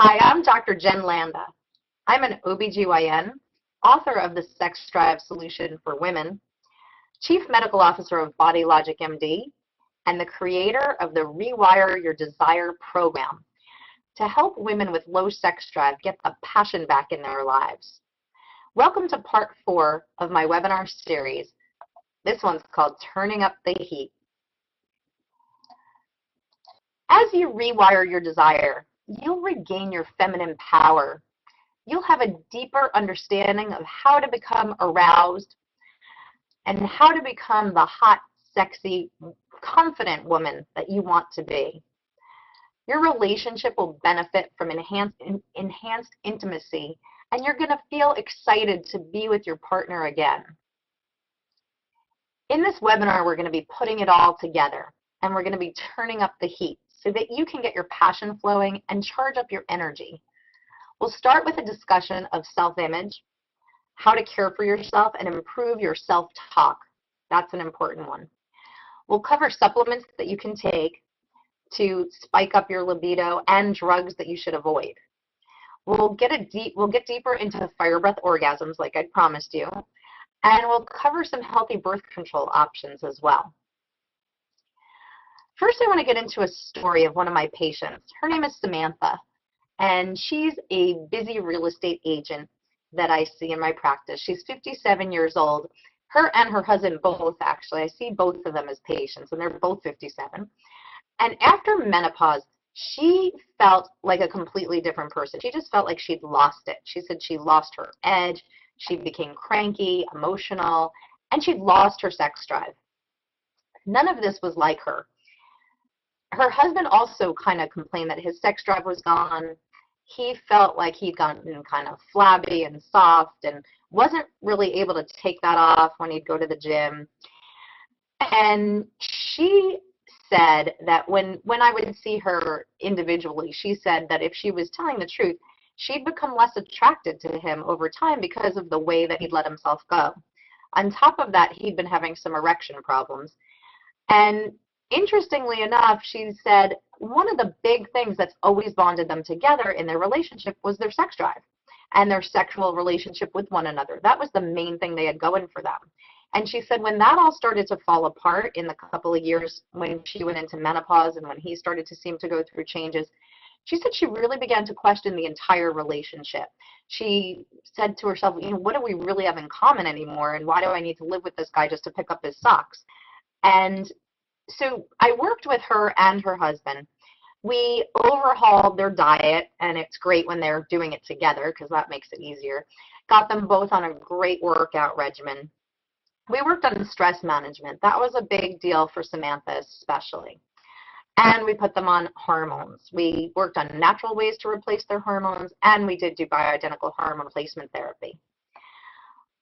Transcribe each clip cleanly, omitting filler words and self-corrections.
Hi, I'm Dr. Jen Landa. I'm an OBGYN, author of the Sex Drive Solution for Women, Chief Medical Officer of Body Logic MD, and the creator of the Rewire Your Desire program to help women with low sex drive get the passion back in their lives. Welcome to part 4 of my webinar series. This one's called Turning Up the Heat. As you rewire your desire, you'll regain your feminine power. You'll have a deeper understanding of how to become aroused and how to become the hot, sexy, confident woman that you want to be. Your relationship will benefit from enhanced intimacy, and you're going to feel excited to be with your partner again. In this webinar, we're going to be putting it all together, and we're going to be turning up the heat so that you can get your passion flowing and charge up your energy. We'll start with a discussion of self-image, how to care for yourself and improve your self-talk. That's an important one. We'll cover supplements that you can take to spike up your libido and drugs that you should avoid. We'll get deeper into fire breath orgasms like I promised you, and we'll cover some healthy birth control options as well. First, I want to get into a story of one of my patients. Her name is Samantha, and she's a busy real estate agent that I see in my practice. She's 57 years old. Her and her husband both, actually. I see both of them as patients, and they're both 57. And after menopause, she felt like a completely different person. She just felt like she'd lost it. She said she lost her edge. She became cranky, emotional, and she'd lost her sex drive. None of this was like her. Her husband also kind of complained that his sex drive was gone. He felt like he'd gotten kind of flabby and soft and wasn't really able to take that off when he'd go to the gym. And she said that when I would see her individually, she said that if she was telling the truth, she'd become less attracted to him over time because of the way that he'd let himself go. On top of that, he'd been having some erection problems. And interestingly enough, she said one of the big things that's always bonded them together in their relationship was their sex drive and their sexual relationship with one another. That was the main thing they had going for them. And she said when that all started to fall apart in the couple of years when she went into menopause and when he started to seem to go through changes, she said she really began to question the entire relationship. She said to herself, what do we really have in common anymore, and why do I need to live with this guy just to pick up his socks? And so I worked with her and her husband. We overhauled their diet, and it's great when they're doing it together because that makes it easier. Got them both on a great workout regimen. We worked on stress management. That was a big deal for Samantha especially. And we put them on hormones. We worked on natural ways to replace their hormones, and we did do bioidentical hormone replacement therapy.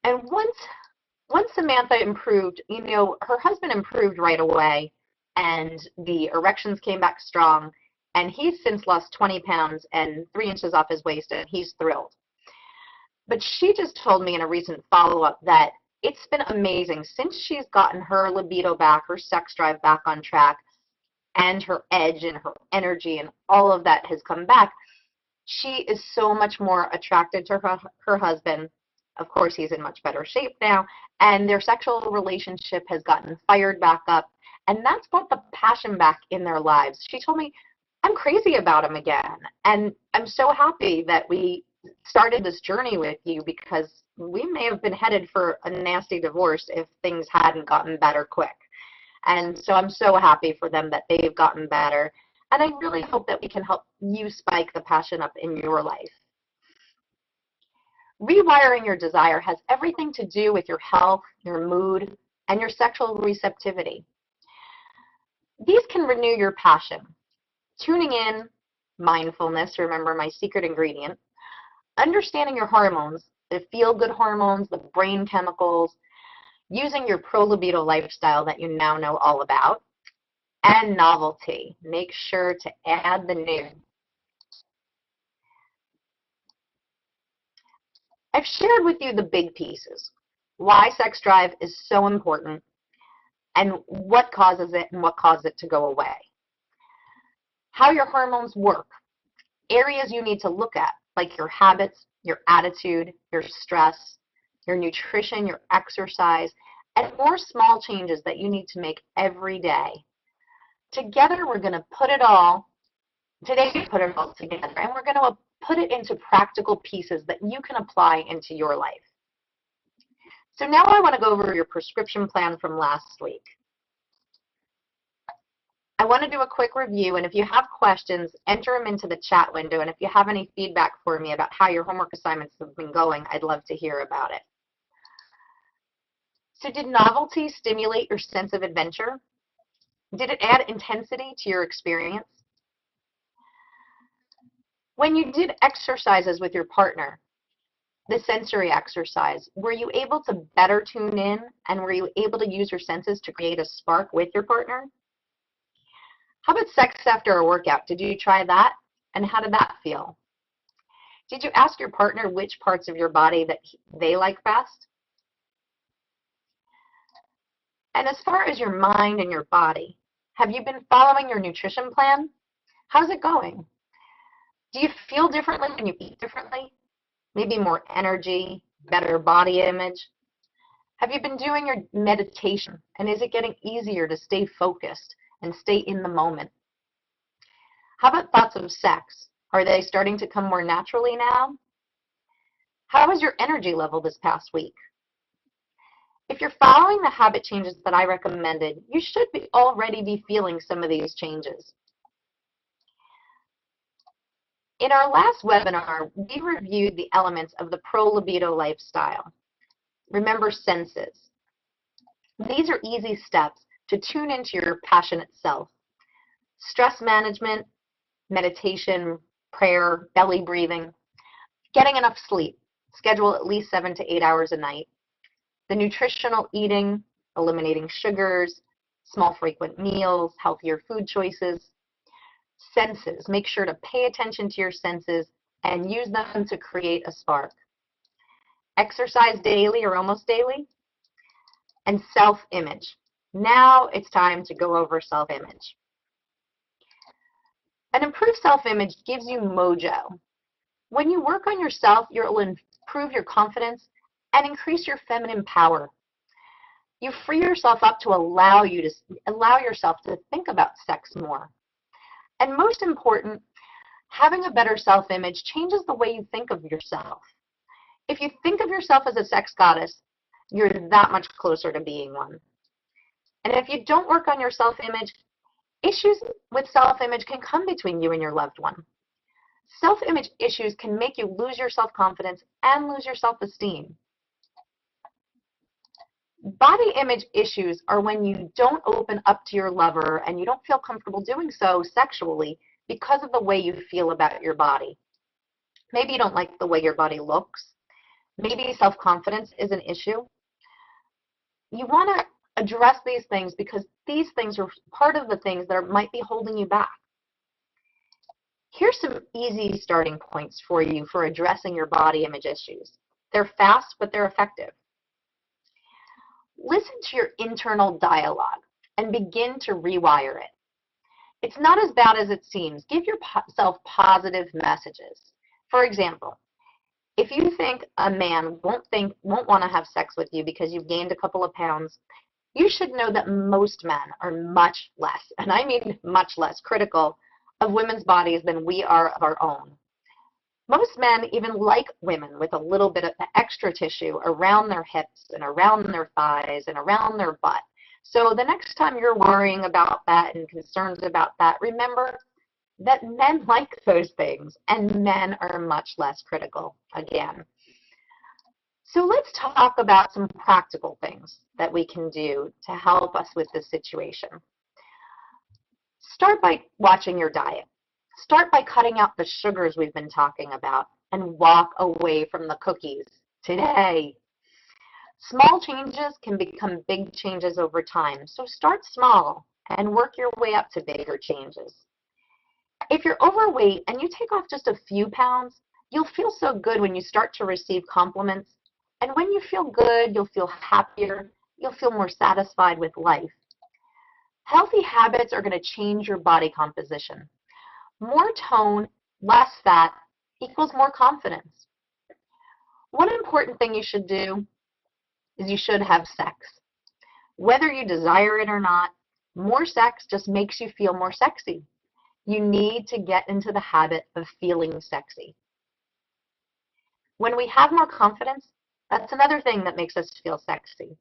And once Samantha improved, her husband improved right away, and the erections came back strong, and he's since lost 20 pounds and 3 inches off his waist, and he's thrilled. But she just told me in a recent follow-up that it's been amazing. Since she's gotten her libido back, her sex drive back on track, and her edge and her energy and all of that has come back, she is so much more attracted to her husband. Of course, he's in much better shape now, and their sexual relationship has gotten fired back up, and that's brought the passion back in their lives. She told me, I'm crazy about him again, and I'm so happy that we started this journey with you because we may have been headed for a nasty divorce if things hadn't gotten better quick. And so I'm so happy for them that they've gotten better, and I really hope that we can help you spike the passion up in your life. Rewiring your desire has everything to do with your health, your mood, and your sexual receptivity. These can renew your passion. Tuning in, mindfulness, remember my secret ingredient, understanding your hormones, the feel-good hormones, the brain chemicals, using your pro-libido lifestyle that you now know all about, and novelty. Make sure to add the new. I've shared with you the big pieces, why sex drive is so important, and what causes it and what causes it to go away. How your hormones work, areas you need to look at, like your habits, your attitude, your stress, your nutrition, your exercise, and more small changes that you need to make every day. Together, we're going to put it all, today we put it all together, and we're going to put it into practical pieces that you can apply into your life. So now I want to go over your prescription plan from last week. I want to do a quick review, and if you have questions, enter them into the chat window, and if you have any feedback for me about how your homework assignments have been going, I'd love to hear about it. So did novelty stimulate your sense of adventure? Did it add intensity to your experience? When you did exercises with your partner, the sensory exercise, were you able to better tune in, and were you able to use your senses to create a spark with your partner? How about sex after a workout? Did you try that? And how did that feel? Did you ask your partner which parts of your body that they like best? And as far as your mind and your body, have you been following your nutrition plan? How's it going? Do you feel differently when you eat differently? Maybe more energy, better body image? Have you been doing your meditation, and is it getting easier to stay focused and stay in the moment? How about thoughts of sex? Are they starting to come more naturally now? How was your energy level this past week? If you're following the habit changes that I recommended, you should already be feeling some of these changes. In our last webinar, we reviewed the elements of the pro-libido lifestyle. Remember, senses. These are easy steps to tune into your passionate self. Stress management, meditation, prayer, belly breathing, getting enough sleep. Schedule at least 7 to 8 hours a night. The nutritional eating, eliminating sugars, small frequent meals, healthier food choices. Senses, make sure to pay attention to your senses and use them to create a spark. Exercise daily or almost daily. And self-image. Now it's time to go over self-image. An improved self-image gives you mojo. When you work on yourself, you'll improve your confidence and increase your feminine power. You free yourself up to allow yourself to think about sex more. And most important, having a better self-image changes the way you think of yourself. If you think of yourself as a sex goddess, you're that much closer to being one. And if you don't work on your self-image, issues with self-image can come between you and your loved one. Self-image issues can make you lose your self-confidence and lose your self-esteem. Body image issues are when you don't open up to your lover and you don't feel comfortable doing so sexually because of the way you feel about your body. Maybe you don't like the way your body looks. Maybe self-confidence is an issue. You want to address these things because these things are part of the things that might be holding you back. Here's some easy starting points for you for addressing your body image issues. They're fast, but they're effective. Listen to your internal dialogue and begin to rewire it. It's not as bad as it seems. Give yourself positive messages. For example, if you think a man won't want to have sex with you because you've gained a couple of pounds, you should know that most men are much less, and I mean much less, critical of women's bodies than we are of our own. Most men even like women with a little bit of extra tissue around their hips and around their thighs and around their butt. So the next time you're worrying about that and concerned about that, remember that men like those things and men are much less critical again. So let's talk about some practical things that we can do to help us with this situation. Start by watching your diet. Start by cutting out the sugars we've been talking about and walk away from the cookies today. Small changes can become big changes over time, so start small and work your way up to bigger changes. If you're overweight and you take off just a few pounds, you'll feel so good when you start to receive compliments, and when you feel good, you'll feel happier, you'll feel more satisfied with life. Healthy habits are going to change your body composition. More tone Less fat equals more confidence. One important thing you should do is you should have sex. Whether you desire it or not, more sex just makes you feel more sexy. You need to get into the habit of feeling sexy. When we have more confidence, that's another thing that makes us feel sexy.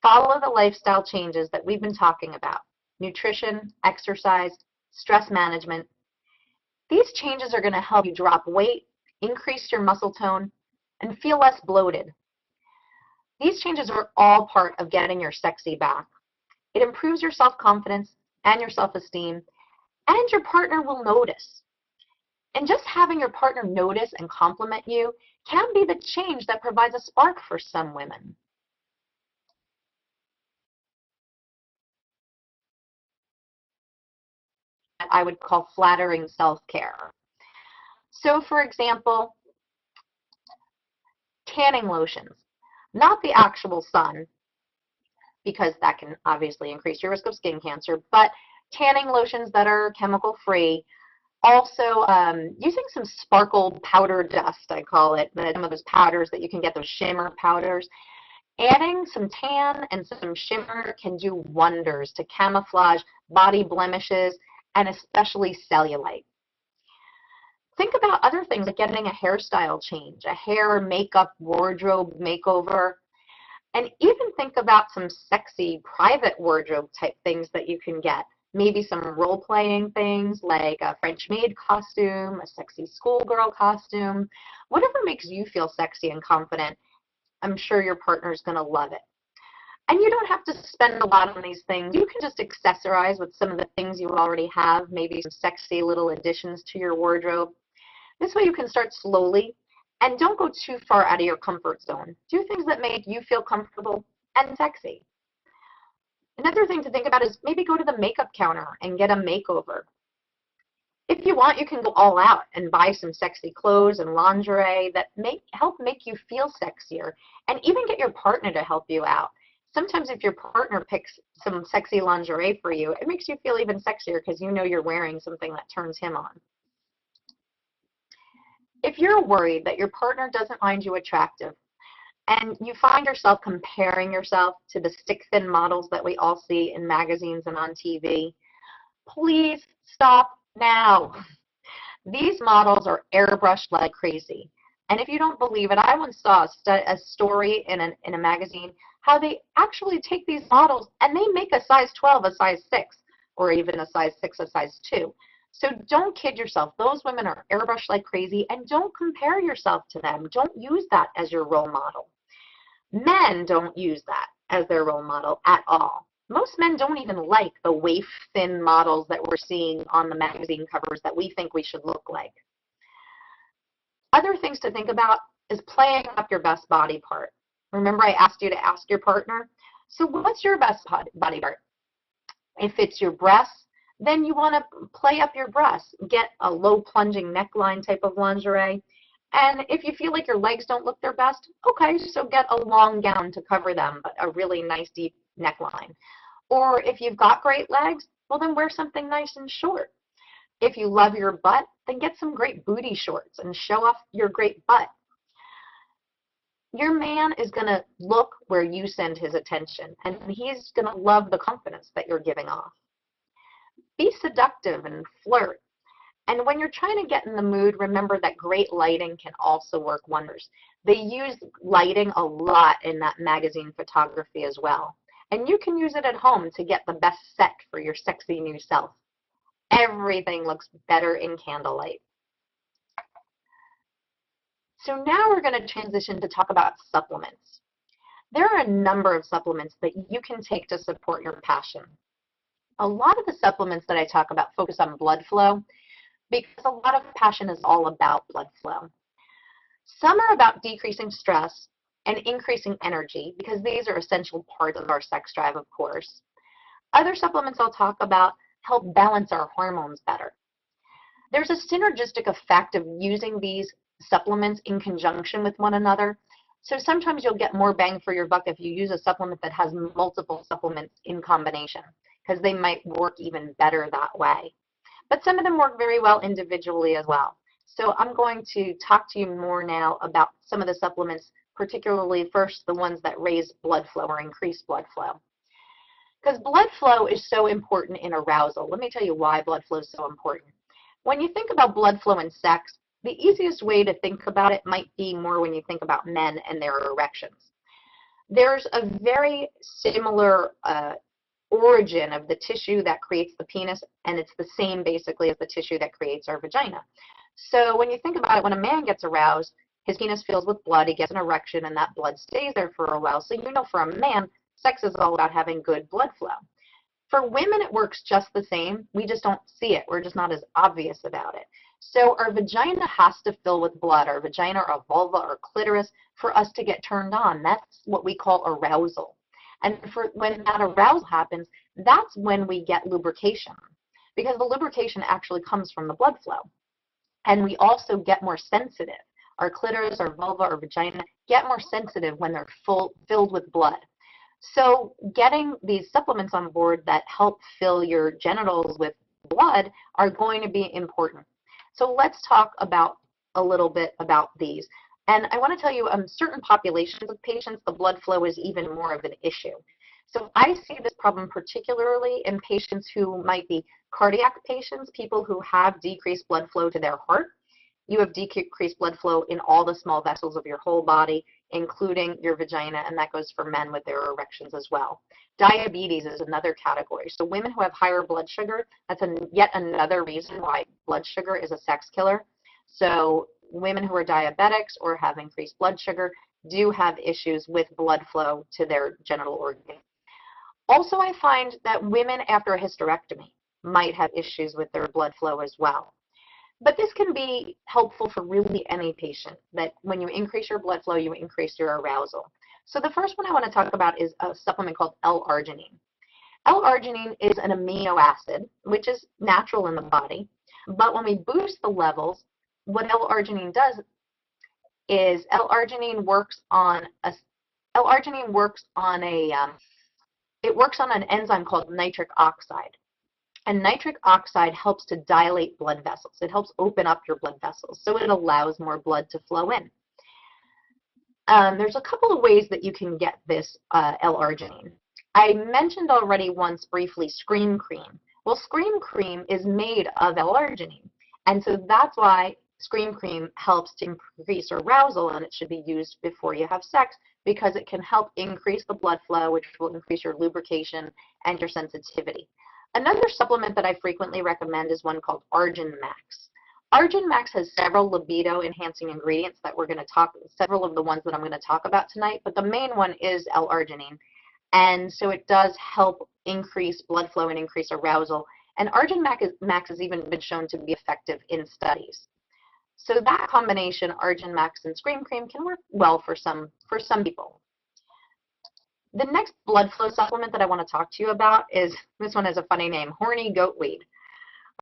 Follow the lifestyle changes that we've been talking about: nutrition, exercise, stress management. These changes are going to help you drop weight, increase your muscle tone, and feel less bloated. These changes are all part of getting your sexy back. It improves your self-confidence and your self-esteem, and your partner will notice. And just having your partner notice and compliment you can be the change that provides a spark for some women. I would call flattering self-care. So for example, tanning lotions, not the actual sun, because that can obviously increase your risk of skin cancer, but tanning lotions that are chemical free. Also, using some sparkled powder dust, I call it, some of those powders that you can get, those shimmer powders. Adding some tan and some shimmer can do wonders to camouflage body blemishes and especially cellulite. Think about other things like getting a hairstyle change, a hair, makeup, wardrobe makeover, and even think about some sexy private wardrobe type things that you can get. Maybe some role-playing things like a French maid costume, a sexy schoolgirl costume, whatever makes you feel sexy and confident. I'm sure your partner's going to love it. And you don't have to spend a lot on these things. You can just accessorize with some of the things you already have, maybe some sexy little additions to your wardrobe. This way you can start slowly and don't go too far out of your comfort zone. Do things that make you feel comfortable and sexy. Another thing to think about is maybe go to the makeup counter and get a makeover. If you want, you can go all out and buy some sexy clothes and lingerie that help make you feel sexier, and even get your partner to help you out. Sometimes if your partner picks some sexy lingerie for you, it makes you feel even sexier because you know you're wearing something that turns him on. If you're worried that your partner doesn't find you attractive, and you find yourself comparing yourself to the stick-thin models that we all see in magazines and on TV, please stop now. These models are airbrushed like crazy. And if you don't believe it, I once saw a story in a magazine how they actually take these models and they make a size 12 a size 6, or even a size 6 a size 2. So don't kid yourself. Those women are airbrushed like crazy, and don't compare yourself to them. Don't use that as your role model. Men don't use that as their role model at all. Most men don't even like the waif-thin models that we're seeing on the magazine covers that we think we should look like. Other things to think about is playing up your best body part. Remember I asked you to ask your partner? So what's your best body part? If it's your breasts, then you want to play up your breasts. Get a low plunging neckline type of lingerie. And if you feel like your legs don't look their best, okay, so get a long gown to cover them, but a really nice deep neckline. Or if you've got great legs, well then wear something nice and short. If you love your butt, then get some great booty shorts and show off your great butt. Your man is going to look where you send his attention, and he's going to love the confidence that you're giving off. Be seductive and flirt. And when you're trying to get in the mood, remember that great lighting can also work wonders. They use lighting a lot in that magazine photography as well. And you can use it at home to get the best set for your sexy new self. Everything looks better in candlelight. So now we're going to transition to talk about supplements. There are a number of supplements that you can take to support your passion. A lot of the supplements that I talk about focus on blood flow, because a lot of passion is all about blood flow. Some are about decreasing stress and increasing energy, because these are essential parts of our sex drive, of course. Other supplements I'll talk about help balance our hormones better. There's a synergistic effect of using these supplements in conjunction with one another. So sometimes you'll get more bang for your buck if you use a supplement that has multiple supplements in combination, because they might work even better that way. but some of them work very well individually as well. So I'm going to talk to you more now about some of the supplements, particularly first the ones that raise blood flow or increase blood flow. Because blood flow is so important in arousal. Let me tell you why blood flow is so important. When you think about blood flow in sex, the easiest way to think about it might be more when you think about men and their erections. There's a very similar origin of the tissue that creates the penis, and it's the same basically as the tissue that creates our vagina. So when you think about it, when a man gets aroused, his penis fills with blood, he gets an erection, and that blood stays there for a while. So you know for a man, sex is all about having good blood flow. For women, it works just the same. We just don't see it. We're just not as obvious about it. So our vagina has to fill with blood, our vagina or vulva or clitoris, for us to get turned on. That's what we call arousal. And when that arousal happens, that's when we get lubrication, because the lubrication actually comes from the blood flow. And we also get more sensitive. Our clitoris, our vulva, our vagina get more sensitive when they're filled with blood. So getting these supplements on board that help fill your genitals with blood are going to be important. So let's talk about a little bit about these. And I want to tell you, certain populations of patients, the blood flow is even more of an issue. So I see this problem particularly in patients who might be cardiac patients, people who have decreased blood flow to their heart. You have decreased blood flow in all the small vessels of your whole body, including your vagina, and that goes for men with their erections as well. Diabetes is another category. So women who have higher blood sugar, that's yet another reason why blood sugar is a sex killer. So women who are diabetics or have increased blood sugar do have issues with blood flow to their genital organ. Also, I find that women after a hysterectomy might have issues with their blood flow as well. But this can be helpful for really any patient, that when you increase your blood flow, you increase your arousal. So the first one I want to talk about is a supplement called L-arginine. L-arginine is an amino acid, which is natural in the body. But when we boost the levels, what L-arginine does is L-arginine works on an enzyme called nitric oxide. And nitric oxide helps to dilate blood vessels. It helps open up your blood vessels, so it allows more blood to flow in. There's a couple of ways that you can get this L-arginine. I mentioned already once briefly Scream Cream. Well, Scream Cream is made of L-arginine, and so that's why Scream Cream helps to increase arousal, and it should be used before you have sex because it can help increase the blood flow, which will increase your lubrication and your sensitivity. Another supplement that I frequently recommend is one called Argin Max. Argin Max has several libido-enhancing ingredients that we're going to talk, several of the ones that I'm going to talk about tonight, but the main one is L-arginine. And so it does help increase blood flow and increase arousal. And Argin Max has even been shown to be effective in studies. So that combination, Argin Max and Scream Cream, can work well for some people. The next blood flow supplement that I want to talk to you about is, this one has a funny name, horny goatweed.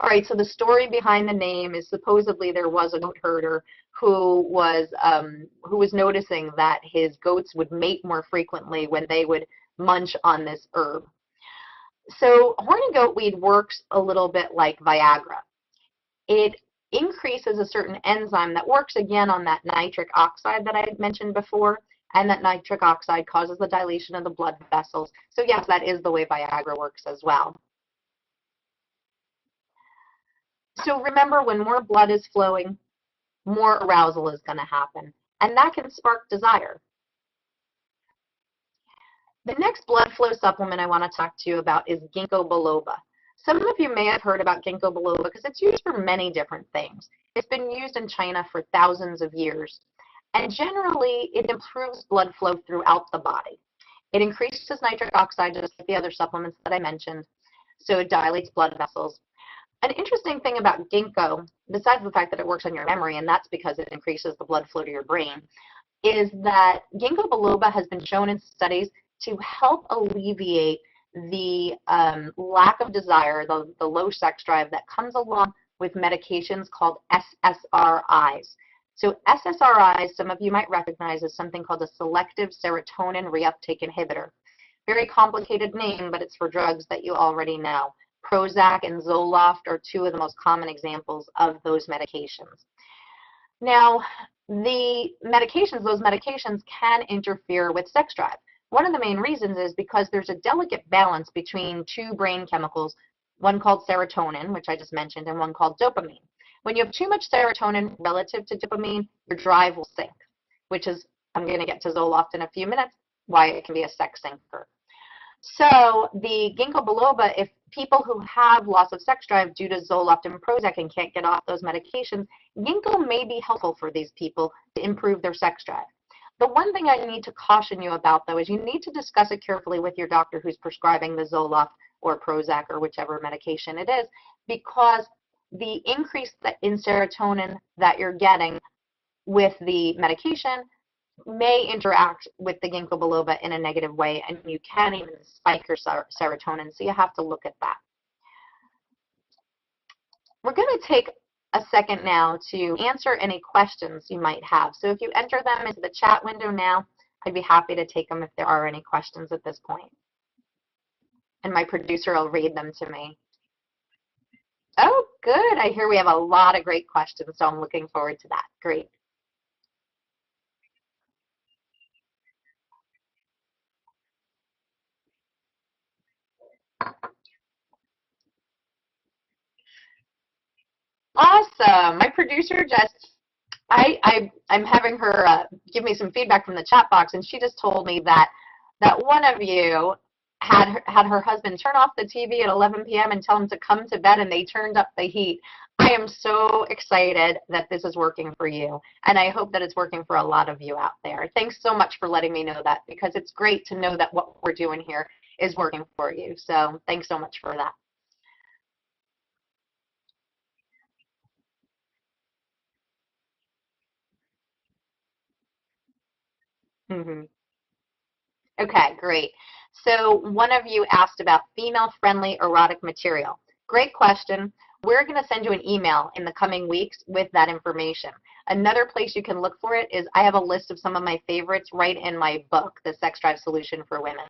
All right, so the story behind the name is supposedly there was a goat herder who was noticing that his goats would mate more frequently when they would munch on this herb. So horny goatweed works a little bit like Viagra. It increases a certain enzyme that works again on that nitric oxide that I had mentioned before, and that nitric oxide causes the dilation of the blood vessels. So yes, that is the way Viagra works as well. So remember, when more blood is flowing, more arousal is going to happen, and that can spark desire. The next blood flow supplement I want to talk to you about is ginkgo biloba. Some of you may have heard about ginkgo biloba because it's used for many different things. It's been used in China for thousands of years. And generally, it improves blood flow throughout the body. It increases nitric oxide, just like the other supplements that I mentioned, so it dilates blood vessels. An interesting thing about ginkgo, besides the fact that it works on your memory, and that's because it increases the blood flow to your brain, is that ginkgo biloba has been shown in studies to help alleviate the lack of desire, the low sex drive that comes along with medications called SSRIs. So SSRIs, some of you might recognize as something called a selective serotonin reuptake inhibitor. Very complicated name, but it's for drugs that you already know. Prozac and Zoloft are two of the most common examples of those medications. Now, those medications can interfere with sex drive. One of the main reasons is because there's a delicate balance between two brain chemicals, one called serotonin, which I just mentioned, and one called dopamine. When you have too much serotonin relative to dopamine, your drive will sink, which is, I'm going to get to Zoloft in a few minutes, why it can be a sex sinker. So the ginkgo biloba, if people who have loss of sex drive due to Zoloft and Prozac and can't get off those medications, ginkgo may be helpful for these people to improve their sex drive. The one thing I need to caution you about, though, is you need to discuss it carefully with your doctor who's prescribing the Zoloft or Prozac or whichever medication it is, because the increase in serotonin that you're getting with the medication may interact with the ginkgo biloba in a negative way, and you can even spike your serotonin, so you have to look at that. We're going to take a second now to answer any questions you might have. So if you enter them into the chat window now, I'd be happy to take them if there are any questions at this point. And my producer will read them to me. Oh, good. I hear we have a lot of great questions, so I'm looking forward to that. Great. Awesome. My producer just, I'm having her give me some feedback from the chat box, and she just told me that one of you had her husband turn off the TV at 11 p.m. and tell him to come to bed, and they turned up the heat. I am so excited that this is working for you, and I hope that it's working for a lot of you out there. Thanks so much for letting me know that, because it's great to know that what we're doing here is working for you. So thanks so much for that. Mm-hmm. Okay, great. So one of you asked about female-friendly erotic material. Great question. We're going to send you an email in the coming weeks with that information. Another place you can look for it is I have a list of some of my favorites right in my book, The Sex Drive Solution for Women.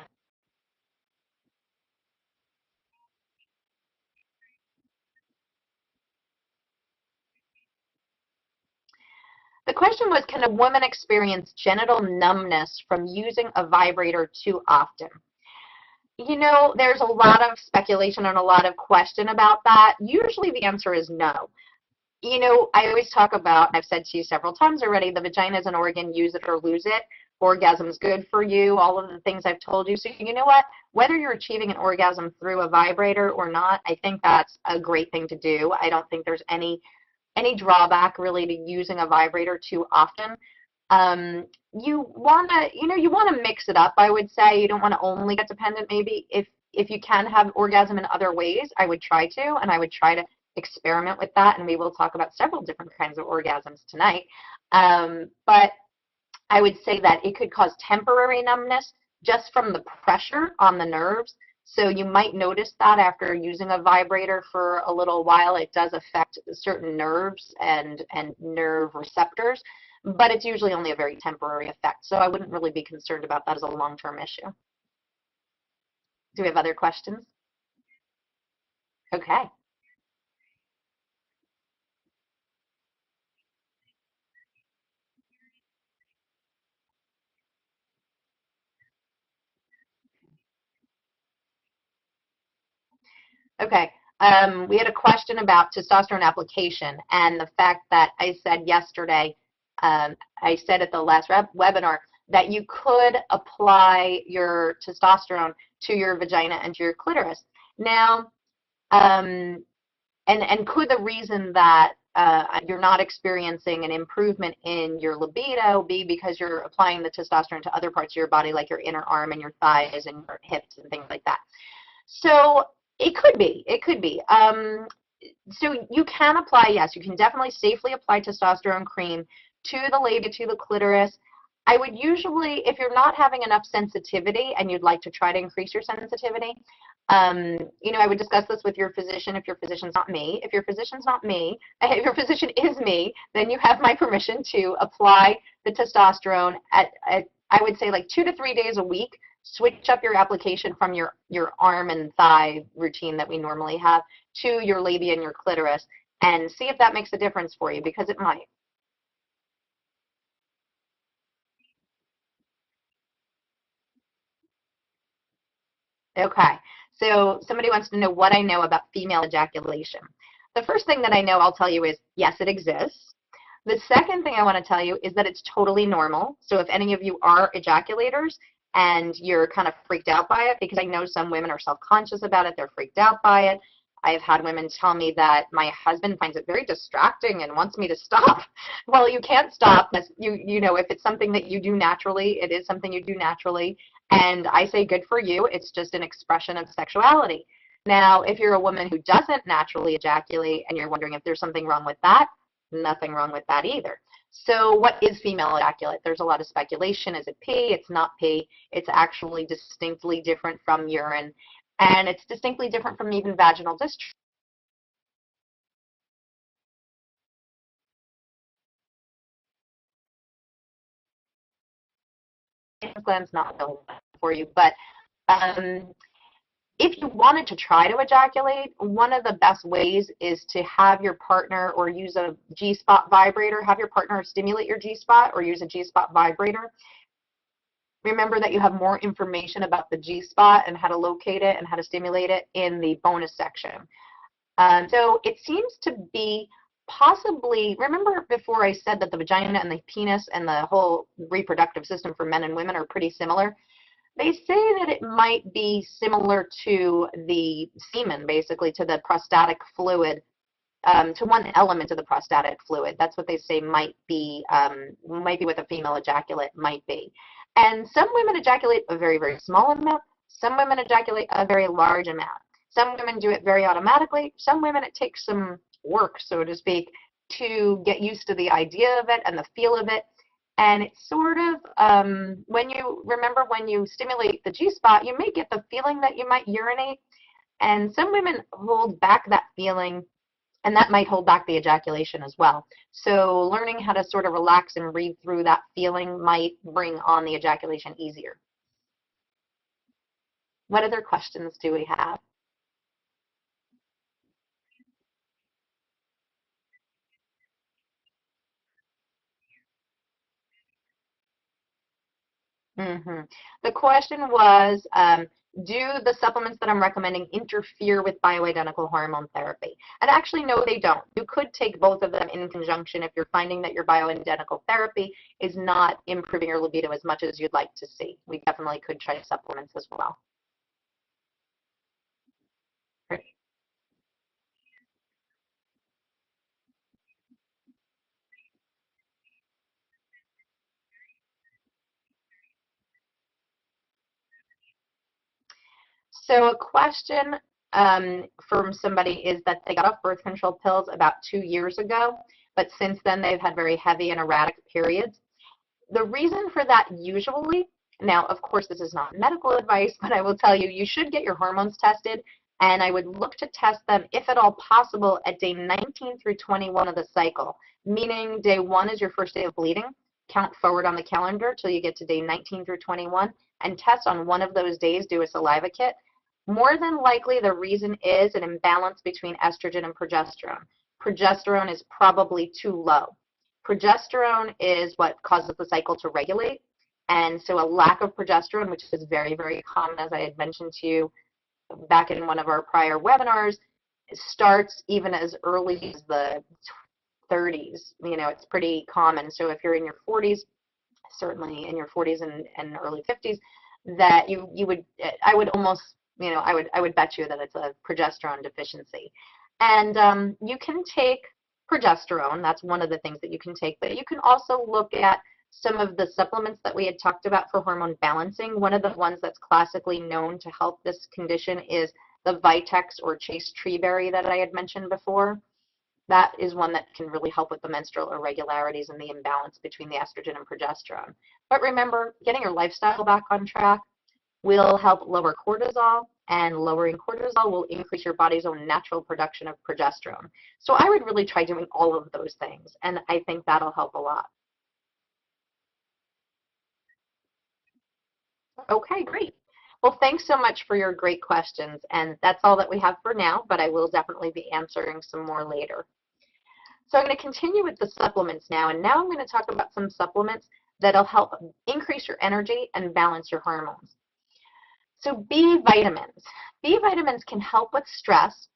The question was, can a woman experience genital numbness from using a vibrator too often? You know, there's a lot of speculation and a lot of question about that. Usually the answer is no. You know, I always talk about, I've said to you several times already, the vagina is an organ, use it or lose it. Orgasm's good for you, all of the things I've told you. So you know what? Whether you're achieving an orgasm through a vibrator or not, I think that's a great thing to do. I don't think there's any drawback really to using a vibrator too often. You want to mix it up, I would say. You don't want to only get dependent. Maybe if you can have orgasm in other ways, I would try to, and I would try to experiment with that, and we will talk about several different kinds of orgasms tonight. But I would say that it could cause temporary numbness just from the pressure on the nerves. So you might notice that after using a vibrator for a little while, it does affect certain nerves and nerve receptors, but it's usually only a very temporary effect. So I wouldn't really be concerned about that as a long-term issue. Do we have other questions? Okay. Okay. We had a question about testosterone application and the fact that I said yesterday, I said at the last webinar that you could apply your testosterone to your vagina and to your clitoris. Now, and could the reason that you're not experiencing an improvement in your libido be because you're applying the testosterone to other parts of your body, like your inner arm and your thighs and your hips and things like that? So it could be. It could be. So you can apply, yes, you can definitely safely apply testosterone cream to the labia, to the clitoris. I would usually, if you're not having enough sensitivity and you'd like to try to increase your sensitivity, you know, I would discuss this with your physician if your physician's not me. If your physician's not me, if your physician is me, then you have my permission to apply the testosterone at I would say like 2 to 3 days a week Switch up your application from your arm and thigh routine that we normally have to your labia and your clitoris, and see if that makes a difference for you, because it might. Okay, so somebody wants to know what I know about female ejaculation. The first thing that I know, I'll tell you, is yes, it exists. The second thing I want to tell you is that it's totally normal. So if any of you are ejaculators and you're kind of freaked out by it, because I know some women are self-conscious about it, they're freaked out by it. I have had women tell me that my husband finds it very distracting and wants me to stop. Well, you can't stop. You know, if it's something that you do naturally, it is something you do naturally. And I say good for you. It's just an expression of sexuality. Now, if you're a woman who doesn't naturally ejaculate and you're wondering if there's something wrong with that, nothing wrong with that either. So what is female ejaculate? There's a lot of speculation. Is it pee? It's not pee. It's actually distinctly different from urine, and it's distinctly different from even vaginal discharge. Gland's not really for you, but um, if you wanted to try to ejaculate, one of the best ways is to have your partner, or use a G-spot vibrator, have your partner stimulate your G-spot or use a G-spot vibrator. Remember that you have more information about the G-spot and how to locate it and how to stimulate it in the bonus section. So it seems to be possibly, remember before I said that the vagina and the penis and the whole reproductive system for men and women are pretty similar? They say that it might be similar to the semen, basically, to the prostatic fluid, to one element of the prostatic fluid. That's what they say might be what a female ejaculate might be. And some women ejaculate a very, very small amount. Some women ejaculate a very large amount. Some women do it very automatically. Some women, it takes some work, so to speak, to get used to the idea of it and the feel of it. And it's sort of, when you stimulate the G-spot, you may get the feeling that you might urinate. And some women hold back that feeling, and that might hold back the ejaculation as well. So learning how to sort of relax and read through that feeling might bring on the ejaculation easier. What other questions do we have? hmm The question was, do the supplements that I'm recommending interfere with bioidentical hormone therapy? And actually, no, they don't. You could take both of them in conjunction if you're finding that your bioidentical therapy is not improving your libido as much as you'd like to see. We definitely could try supplements as well. So a question from somebody is that they got off birth control pills about 2 years ago, but since then they've had very heavy and erratic periods. The reason for that usually, now of course this is not medical advice, but I will tell you, you should get your hormones tested, and I would look to test them, if at all possible, at day 19 through 21 of the cycle, meaning day 1 is your first day of bleeding. Count forward on the calendar till you get to day 19 through 21 and test on one of those days, do a saliva kit. More than likely, the reason is an imbalance between estrogen and progesterone. Progesterone is probably too low. Progesterone is what causes the cycle to regulate, and so a lack of progesterone, which is very, very common, as I had mentioned to you back in one of our prior webinars, starts even as early as the 30s. You know, it's pretty common. So if you're in your 40s, certainly in your 40s and early 50s, that you would, I would almost, you know, I would bet you that it's a progesterone deficiency. And you can take progesterone. That's one of the things that you can take, but you can also look at some of the supplements that we had talked about for hormone balancing. One of the ones that's classically known to help this condition is the Vitex or Chase Treeberry that I had mentioned before. That is one that can really help with the menstrual irregularities and the imbalance between the estrogen and progesterone. But remember, getting your lifestyle back on track will help lower cortisol, and lowering cortisol will increase your body's own natural production of progesterone. So I would really try doing all of those things, and I think that'll help a lot. Okay, great. Well, thanks so much for your great questions. And that's all that we have for now, but I will definitely be answering some more later. So I'm going to continue with the supplements now. And now I'm going to talk about some supplements that'll help increase your energy and balance your hormones. So B vitamins. B vitamins can help with stress.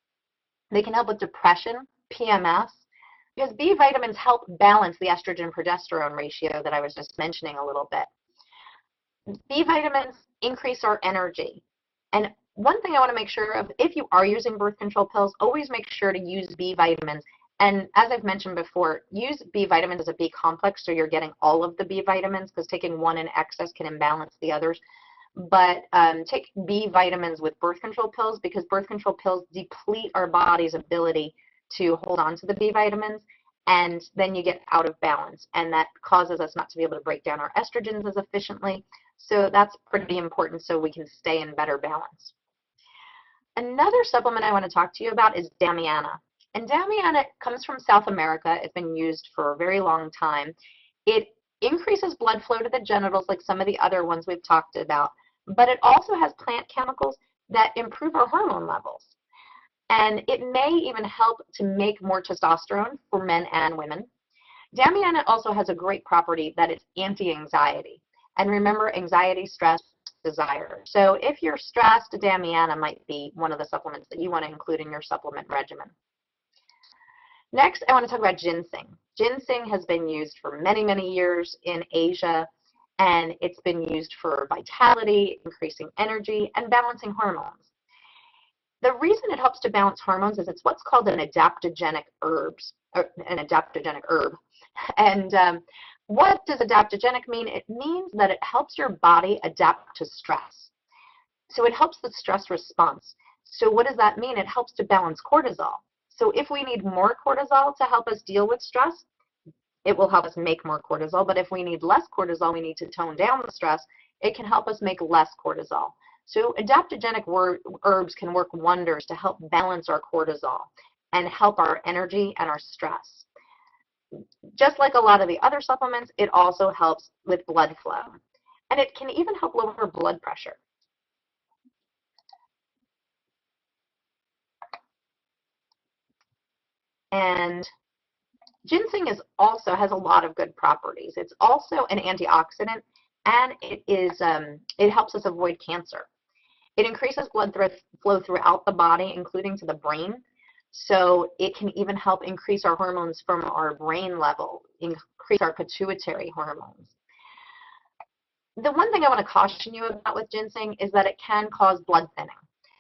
They can help with depression, PMS, because B vitamins help balance the estrogen-progesterone ratio that I was just mentioning a little bit. B vitamins increase our energy. And one thing I want to make sure of, if you are using birth control pills, always make sure to use B vitamins. And as I've mentioned before, use B vitamins as a B complex so you're getting all of the B vitamins, because taking one in excess can imbalance the others. But take B vitamins with birth control pills, because birth control pills deplete our body's ability to hold on to the B vitamins, and then you get out of balance, and that causes us not to be able to break down our estrogens as efficiently. So that's pretty important so we can stay in better balance. Another supplement I want to talk to you about is Damiana. And Damiana comes from South America. It's been used for a very long time. It increases blood flow to the genitals like some of the other ones we've talked about, but it also has plant chemicals that improve our hormone levels. And it may even help to make more testosterone for men and women. Damiana also has a great property that it's anti-anxiety. And remember, anxiety, stress, desire. So if you're stressed, Damiana might be one of the supplements that you want to include in your supplement regimen. Next, I want to talk about ginseng. Ginseng has been used for many, many years in Asia, and it's been used for vitality, increasing energy, and balancing hormones. The reason it helps to balance hormones is it's what's called an adaptogenic herb. And what does adaptogenic mean? It means that it helps your body adapt to stress. So it helps the stress response. So what does that mean? It helps to balance cortisol. So if we need more cortisol to help us deal with stress, it will help us make more cortisol. But if we need less cortisol, we need to tone down the stress, it can help us make less cortisol. So adaptogenic herbs can work wonders to help balance our cortisol and help our energy and our stress. Just like a lot of the other supplements, it also helps with blood flow. And it can even help lower blood pressure. And ginseng also has a lot of good properties. It's also an antioxidant, and it helps us avoid cancer. It increases blood flow throughout the body, including to the brain. So it can even help increase our hormones from our brain level, increase our pituitary hormones. The one thing I want to caution you about with ginseng is that it can cause blood thinning.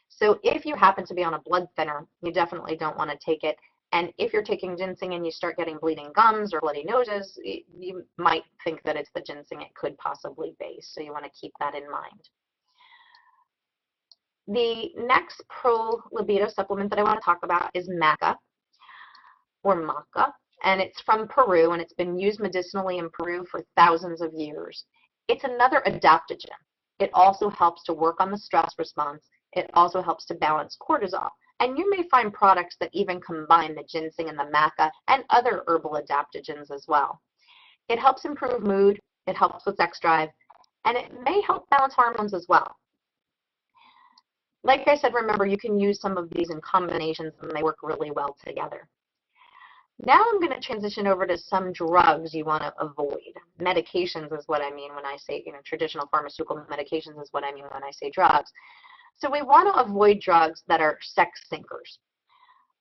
So if you happen to be on a blood thinner, you definitely don't want to take it. And if you're taking ginseng and you start getting bleeding gums or bloody noses, you might think that it's the ginseng it could possibly be. So you want to keep that in mind. The next pro-libido supplement that I want to talk about is maca, or maca, and it's from Peru, and it's been used medicinally in Peru for thousands of years. It's another adaptogen. It also helps to work on the stress response. It also helps to balance cortisol. And you may find products that even combine the ginseng and the maca and other herbal adaptogens as well. It helps improve mood, it helps with sex drive, and it may help balance hormones as well. Like I said, remember, you can use some of these in combinations and they work really well together. Now I'm going to transition over to some drugs you want to avoid. Medications is what I mean when I say, traditional pharmaceutical medications is what I mean when I say drugs. So we want to avoid drugs that are sex sinkers.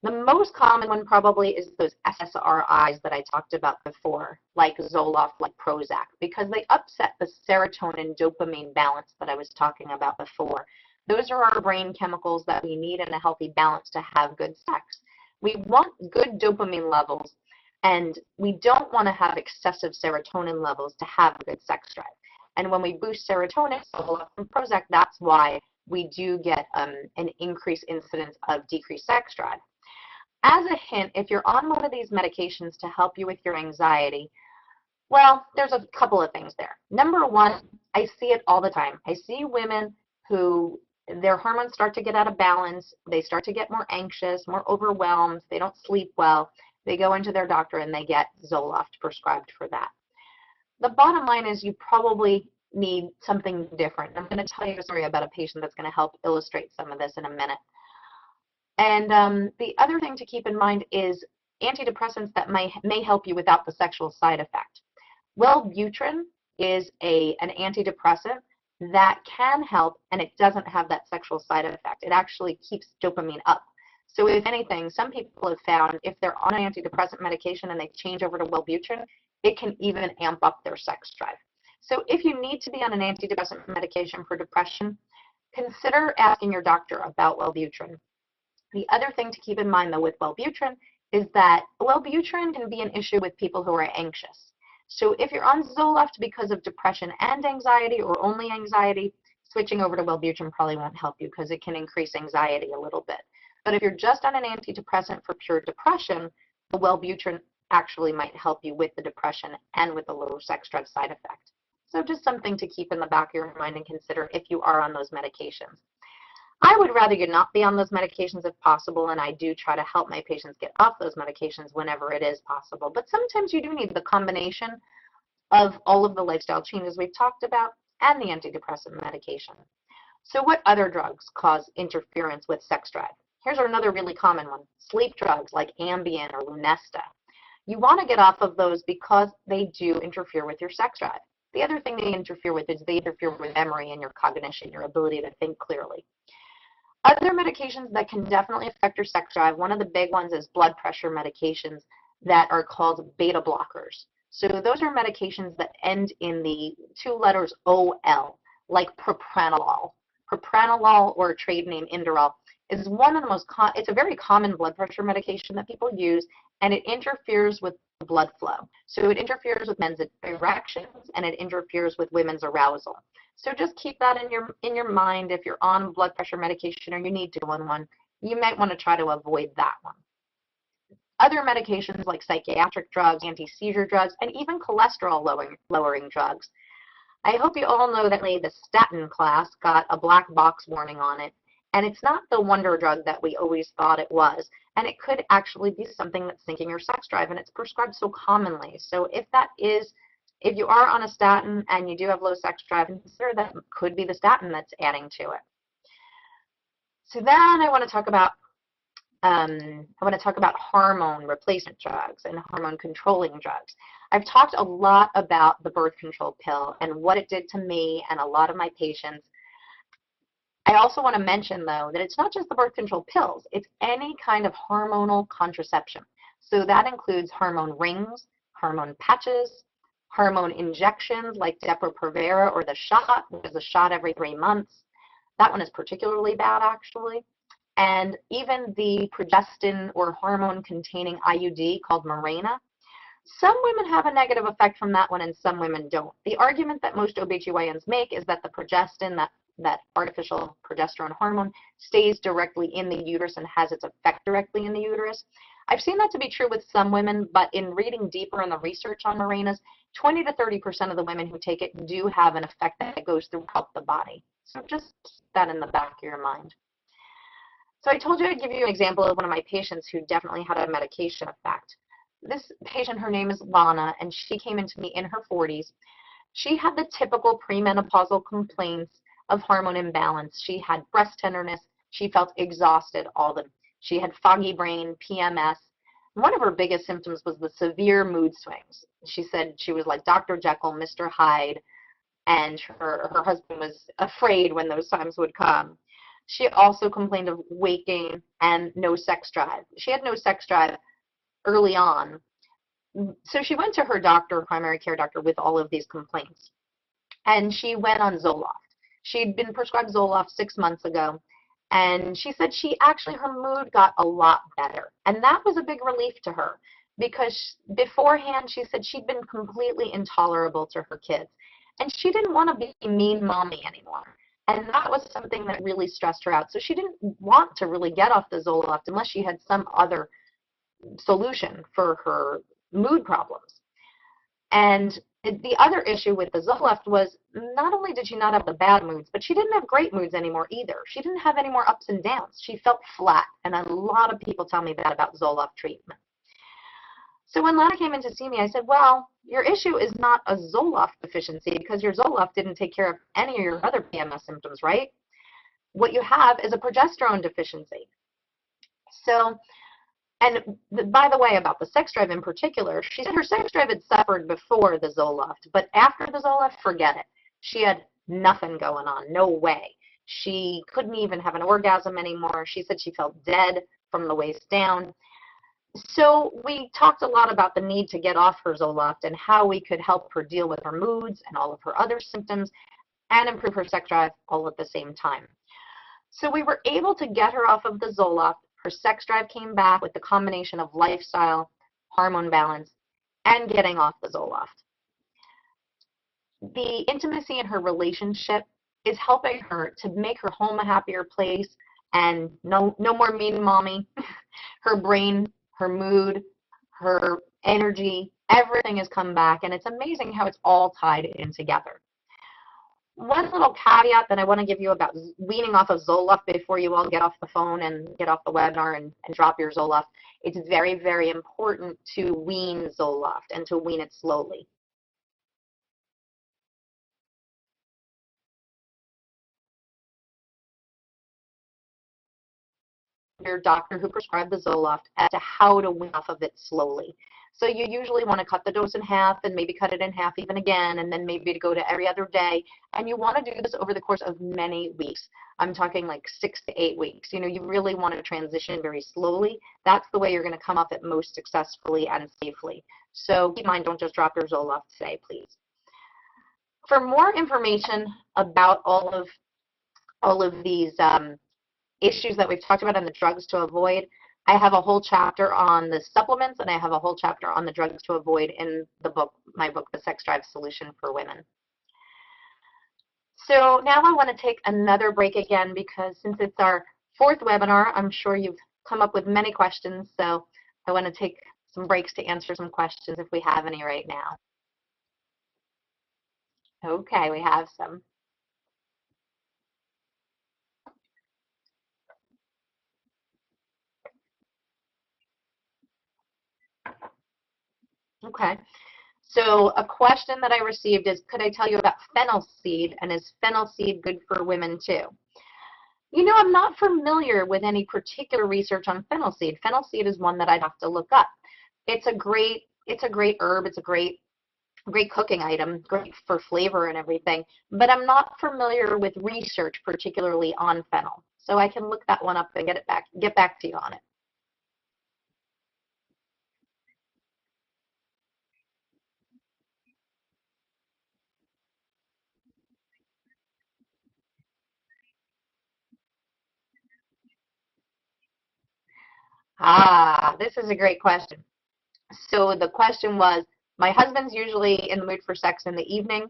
The most common one probably is those SSRIs that I talked about before, like Zoloft, like Prozac, because they upset the serotonin dopamine balance that I was talking about before. Those are our brain chemicals that we need in a healthy balance to have good sex. We want good dopamine levels, and we don't want to have excessive serotonin levels to have good sex drive. And when we boost serotonin, Zoloft and Prozac, that's why we do get an increased incidence of decreased sex drive. As a hint, if you're on one of these medications to help you with your anxiety, well, there's a couple of things there. Number one, I see it all the time. I see women who their hormones start to get out of balance. They start to get more anxious, more overwhelmed. They don't sleep well. They go into their doctor and they get Zoloft prescribed for that. The bottom line is you probably need something different. I'm going to tell you a story about a patient that's going to help illustrate some of this in a minute. And the other thing to keep in mind is antidepressants that may help you without the sexual side effect. Wellbutrin is an antidepressant that can help, and it doesn't have that sexual side effect. It actually keeps dopamine up. So if anything, some people have found if they're on an antidepressant medication and they change over to Wellbutrin, it can even amp up their sex drive. So if you need to be on an antidepressant medication for depression, consider asking your doctor about Wellbutrin. The other thing to keep in mind, though, with Wellbutrin is that Wellbutrin can be an issue with people who are anxious. So if you're on Zoloft because of depression and anxiety or only anxiety, switching over to Wellbutrin probably won't help you because it can increase anxiety a little bit. But if you're just on an antidepressant for pure depression, the Wellbutrin actually might help you with the depression and with the low sex drive side effect. So just something to keep in the back of your mind and consider if you are on those medications. I would rather you not be on those medications if possible, and I do try to help my patients get off those medications whenever it is possible. But sometimes you do need the combination of all of the lifestyle changes we've talked about and the antidepressant medication. So what other drugs cause interference with sex drive? Here's another really common one, sleep drugs like Ambien or Lunesta. You want to get off of those because they do interfere with your sex drive. The other thing they interfere with is they interfere with memory and your cognition, your ability to think clearly. Other medications that can definitely affect your sex drive, one of the big ones is blood pressure medications that are called beta blockers. So those are medications that end in the two letters OL, like propranolol. Propranolol, or trade name Inderal, is one of the most it's a very common blood pressure medication that people use, and it interferes with the blood flow. So it interferes with men's erections and it interferes with women's arousal. So just keep that in your mind. If you're on blood pressure medication or you need to go on one, you might want to try to avoid that one. Other medications like psychiatric drugs, anti-seizure drugs, and even cholesterol lowering drugs. I hope you all know that the statin class got a black box warning on it, and it's not the wonder drug that we always thought it was, and it could actually be something that's sinking your sex drive, and it's prescribed so commonly. So if you are on a statin and you do have low sex drive, consider that it could be the statin that's adding to it. So then I want to talk about hormone replacement drugs and hormone controlling drugs. I've talked a lot about the birth control pill and what it did to me and a lot of my patients. I also want to mention, though, that it's not just the birth control pills. It's any kind of hormonal contraception. So that includes hormone rings, hormone patches, hormone injections like Depo-Provera or the shot, which is a shot every 3 months. That one is particularly bad, actually. And even the progestin or hormone-containing IUD called Mirena. Some women have a negative effect from that one and some women don't. The argument that most OBGYNs make is that the progestin, that artificial progesterone hormone, stays directly in the uterus and has its effect directly in the uterus. I've seen that to be true with some women, but in reading deeper in the research on Mirenas, 20 to 30% of the women who take it do have an effect that goes throughout the body. So just keep that in the back of your mind. So I told you I'd give you an example of one of my patients who definitely had a medication effect. This patient, her name is Landa, and she came into me in her 40s. She had the typical premenopausal complaints of hormone imbalance. She had breast tenderness. She felt exhausted she had foggy brain, PMS. One of her biggest symptoms was the severe mood swings. She said she was like Dr. Jekyll, Mr. Hyde, and her husband was afraid when those times would come. She also complained of weight gain and no sex drive. She had no sex drive early on. So she went to her doctor, primary care doctor, with all of these complaints. And she went on Zoloft. She'd been prescribed Zoloft 6 months ago. And she said her mood got a lot better. And that was a big relief to her because beforehand she said she'd been completely intolerable to her kids. And she didn't want to be mean mommy anymore. And that was something that really stressed her out. So she didn't want to really get off the Zoloft unless she had some other solution for her mood problems. And the other issue with the Zoloft was not only did she not have the bad moods, but she didn't have great moods anymore either. She didn't have any more ups and downs. She felt flat, and a lot of people tell me that about Zoloft treatment. So when Lana came in to see me, I said, well, your issue is not a Zoloft deficiency because your Zoloft didn't take care of any of your other PMS symptoms, right? What you have is a progesterone deficiency. So, and by the way, about the sex drive in particular, she said her sex drive had suffered before the Zoloft, but after the Zoloft, forget it. She had nothing going on, no way. She couldn't even have an orgasm anymore. She said she felt dead from the waist down. So we talked a lot about the need to get off her Zoloft and how we could help her deal with her moods and all of her other symptoms and improve her sex drive all at the same time. So we were able to get her off of the Zoloft. Her sex drive came back with the combination of lifestyle, hormone balance, and getting off the Zoloft. The intimacy in her relationship is helping her to make her home a happier place, and no more mean mommy. Her brain, her mood, her energy, everything has come back, and it's amazing how it's all tied in together. One little caveat that I want to give you about weaning off of Zoloft before you all get off the phone and get off the webinar and drop your Zoloft, it's very, very important to wean Zoloft and to wean it slowly. Your doctor who prescribed the Zoloft as to how to wean off of it slowly. So you usually want to cut the dose in half and maybe cut it in half even again, and then maybe to go to every other day. And you want to do this over the course of many weeks. I'm talking like 6 to 8 weeks. You know, you really want to transition very slowly. That's the way you're going to come off it most successfully and safely. So keep in mind, don't just drop your Zoloft today, please. For more information about all of these issues that we've talked about and the drugs to avoid, I have a whole chapter on the supplements, and I have a whole chapter on the drugs to avoid in the book, my book, The Sex Drive Solution for Women. So now I want to take another break again because since it's our 4th webinar, I'm sure you've come up with many questions, so I want to take some breaks to answer some questions if we have any right now. Okay, we have some. Okay. So a question that I received is, could I tell you about fennel seed, and is fennel seed good for women too? You know, I'm not familiar with any particular research on fennel seed. Fennel seed is one that I'd have to look up. It's a great herb. It's a great cooking item, great for flavor and everything, but I'm not familiar with research particularly on fennel. So I can look that one up and get back to you on it. Ah, this is a great question. So the question was, my husband's usually in the mood for sex in the evening,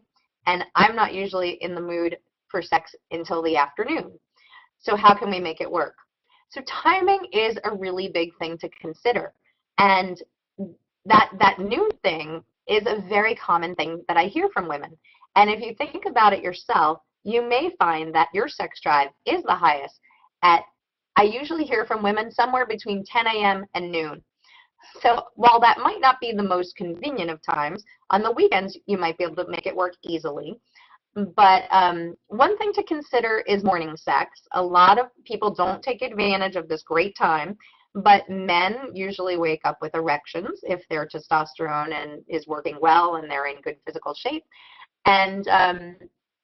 and I'm not usually in the mood for sex until the afternoon. So how can we make it work? So timing is a really big thing to consider. And that noon thing is a very common thing that I hear from women. And if you think about it yourself, you may find that your sex drive is the highest I usually hear from women somewhere between 10 a.m. and noon. So while that might not be the most convenient of times, on the weekends you might be able to make it work easily. But one thing to consider is morning sex. A lot of people don't take advantage of this great time, but men usually wake up with erections if their testosterone is working well and they're in good physical shape. And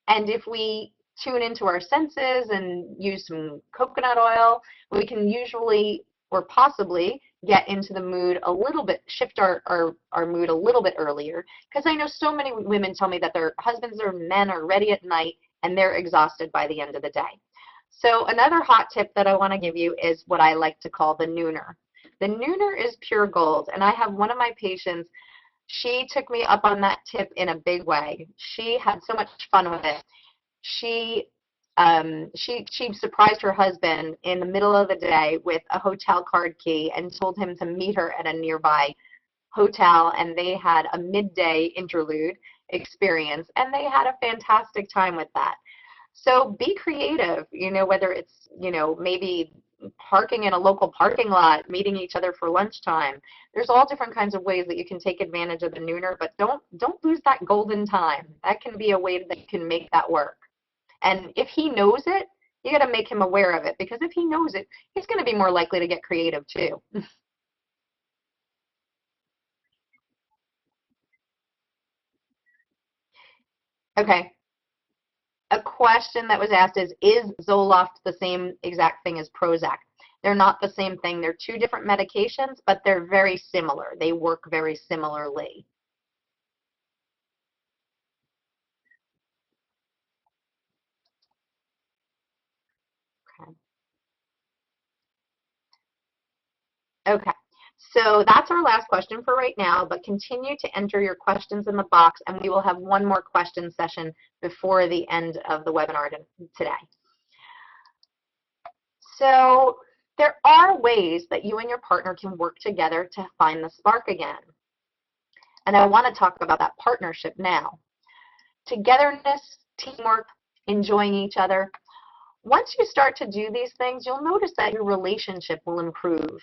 if we tune into our senses and use some coconut oil, we can usually or possibly get into the mood a little bit, shift our mood a little bit earlier. Because I know so many women tell me that their husbands or men are ready at night and they're exhausted by the end of the day. So another hot tip that I want to give you is what I like to call the nooner. The nooner is pure gold, and I have one of my patients, she took me up on that tip in a big way. She had so much fun with it. She surprised her husband in the middle of the day with a hotel card key and told him to meet her at a nearby hotel, and they had a midday interlude experience, and they had a fantastic time with that. So be creative, you know, whether it's, you know, maybe parking in a local parking lot, meeting each other for lunchtime. There's all different kinds of ways that you can take advantage of the nooner, but don't lose that golden time. That can be a way that you can make that work. And if he knows it, you got to make him aware of it, because if he knows it, he's going to be more likely to get creative too. Okay. A question that was asked is Zoloft the same exact thing as Prozac? They're not the same thing. They're two different medications, but they're very similar. They work very similarly. Okay. Okay. So that's our last question for right now, but continue to enter your questions in the box, and we will have one more question session before the end of the webinar today. So there are ways that you and your partner can work together to find the spark again. And I want to talk about that partnership now. Togetherness, teamwork, enjoying each other. Once you start to do these things, you'll notice that your relationship will improve.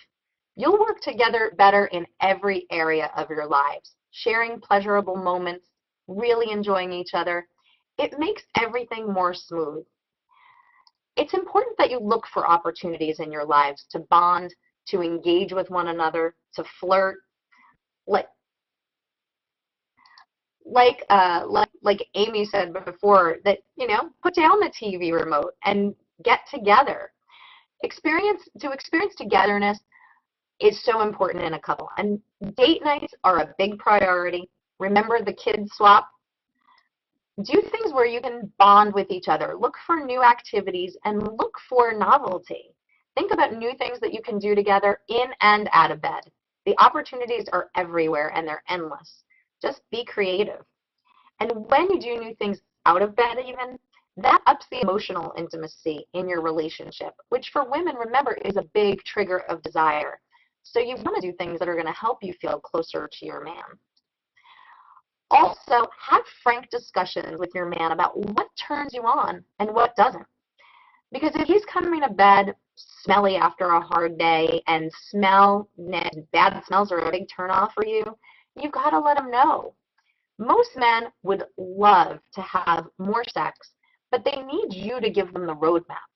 You'll work together better in every area of your lives, sharing pleasurable moments, really enjoying each other. It makes everything more smooth. It's important that you look for opportunities in your lives to bond, to engage with one another, to flirt. Like like Amy said before, that, put down the TV remote and get together. To experience togetherness is so important in a couple. And date nights are a big priority. Remember the kid swap. Do things where you can bond with each other. Look for new activities and look for novelty. Think about new things that you can do together in and out of bed. The opportunities are everywhere and they're endless. Just be creative. And when you do new things out of bed even, that ups the emotional intimacy in your relationship, which for women, remember, is a big trigger of desire. So you want to do things that are going to help you feel closer to your man. Also, have frank discussions with your man about what turns you on and what doesn't. Because if he's coming to bed smelly after a hard day and bad smells are a big turnoff for you, you've got to let him know. Most men would love to have more sex, but they need you to give them the roadmap.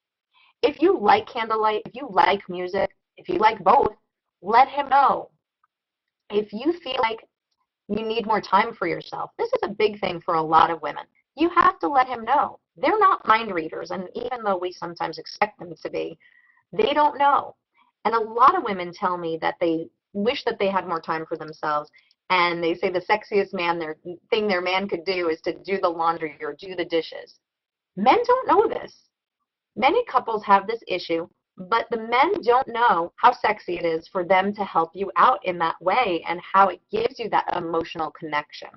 If you like candlelight, if you like music, if you like both, let him know. If you feel like you need more time for yourself, this is a big thing for a lot of women. You have to let him know. They're not mind readers, and even though we sometimes expect them to be, they don't know. And a lot of women tell me that they wish that they had more time for themselves, and they say the sexiest thing their man could do is to do the laundry or do the dishes. Men don't know this. Many couples have this issue, but the men don't know how sexy it is for them to help you out in that way and how it gives you that emotional connection.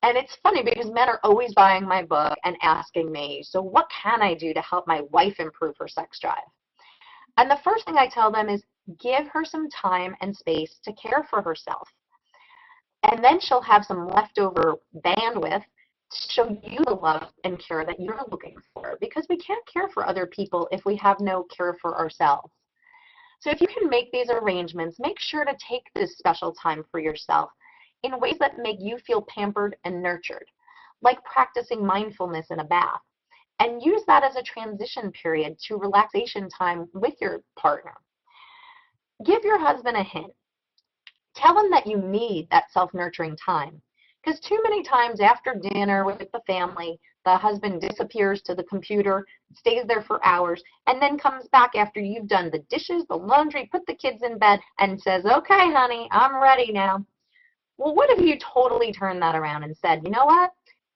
And it's funny because men are always buying my book and asking me, so what can I do to help my wife improve her sex drive? And the first thing I tell them is give her some time and space to care for herself. And then she'll have some leftover bandwidth to show you the love and care that you're looking for, because we can't care for other people if we have no care for ourselves. So if you can make these arrangements, make sure to take this special time for yourself in ways that make you feel pampered and nurtured, like practicing mindfulness in a bath, and use that as a transition period to relaxation time with your partner. Give your husband a hint. Tell him that you need that self-nurturing time. Because too many times after dinner with the family, the husband disappears to the computer, stays there for hours, and then comes back after you've done the dishes, the laundry, put the kids in bed, and says, okay, honey, I'm ready now. Well, what if you totally turned that around and said, you know what?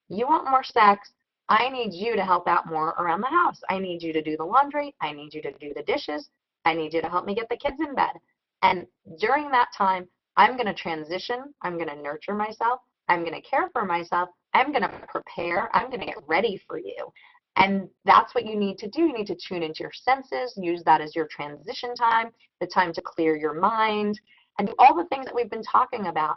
You want more sex. I need you to help out more around the house. I need you to do the laundry. I need you to do the dishes. I need you to help me get the kids in bed. And during that time, I'm going to transition. I'm going to nurture myself. I'm going to care for myself. I'm going to prepare. I'm going to get ready for you. And that's what you need to do. You need to tune into your senses, use that as your transition time, the time to clear your mind, and do all the things that we've been talking about.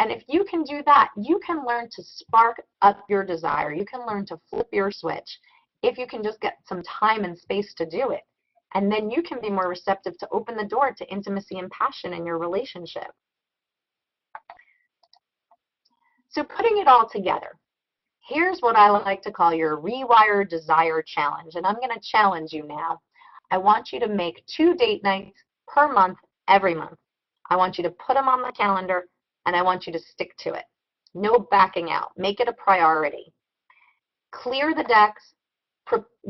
And if you can do that, you can learn to spark up your desire. You can learn to flip your switch if you can just get some time and space to do it. And then you can be more receptive to open the door to intimacy and passion in your relationship. So putting it all together, here's what I like to call your Rewire Desire Challenge. And I'm going to challenge you now. I want you to make 2 date nights per month, every month. I want you to put them on the calendar, and I want you to stick to it. No backing out. Make it a priority. Clear the decks.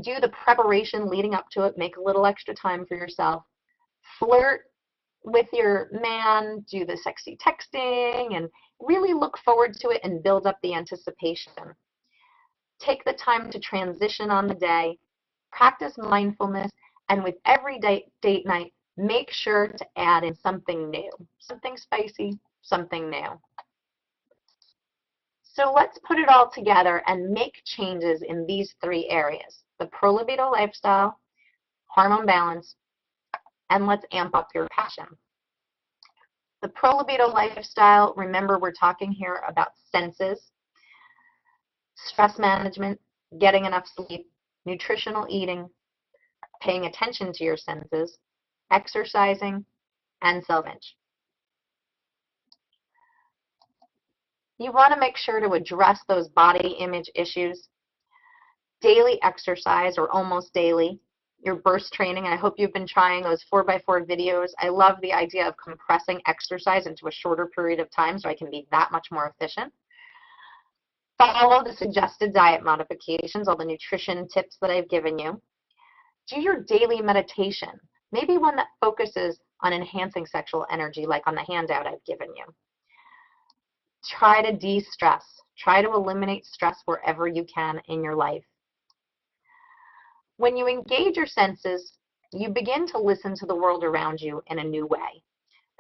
Do the preparation leading up to it. Make a little extra time for yourself. Flirt with your man. Do the sexy texting, and really look forward to it and build up the anticipation. Take the time to transition on the day. Practice mindfulness. And with every date night, make sure to add in something new, something spicy, something new. So let's put it all together and make changes in these 3 areas: the pro-libido lifestyle, hormone balance, and let's amp up your passion. The pro-libido lifestyle, remember we're talking here about senses, stress management, getting enough sleep, nutritional eating, paying attention to your senses, exercising, and self-image. You want to make sure to address those body image issues. Daily exercise, or almost daily. Your burst training, I hope you've been trying those 4x4 videos. I love the idea of compressing exercise into a shorter period of time so I can be that much more efficient. Follow the suggested diet modifications, all the nutrition tips that I've given you. Do your daily meditation, maybe one that focuses on enhancing sexual energy, like on the handout I've given you. Try to de-stress. Try to eliminate stress wherever you can in your life. When you engage your senses, you begin to listen to the world around you in a new way.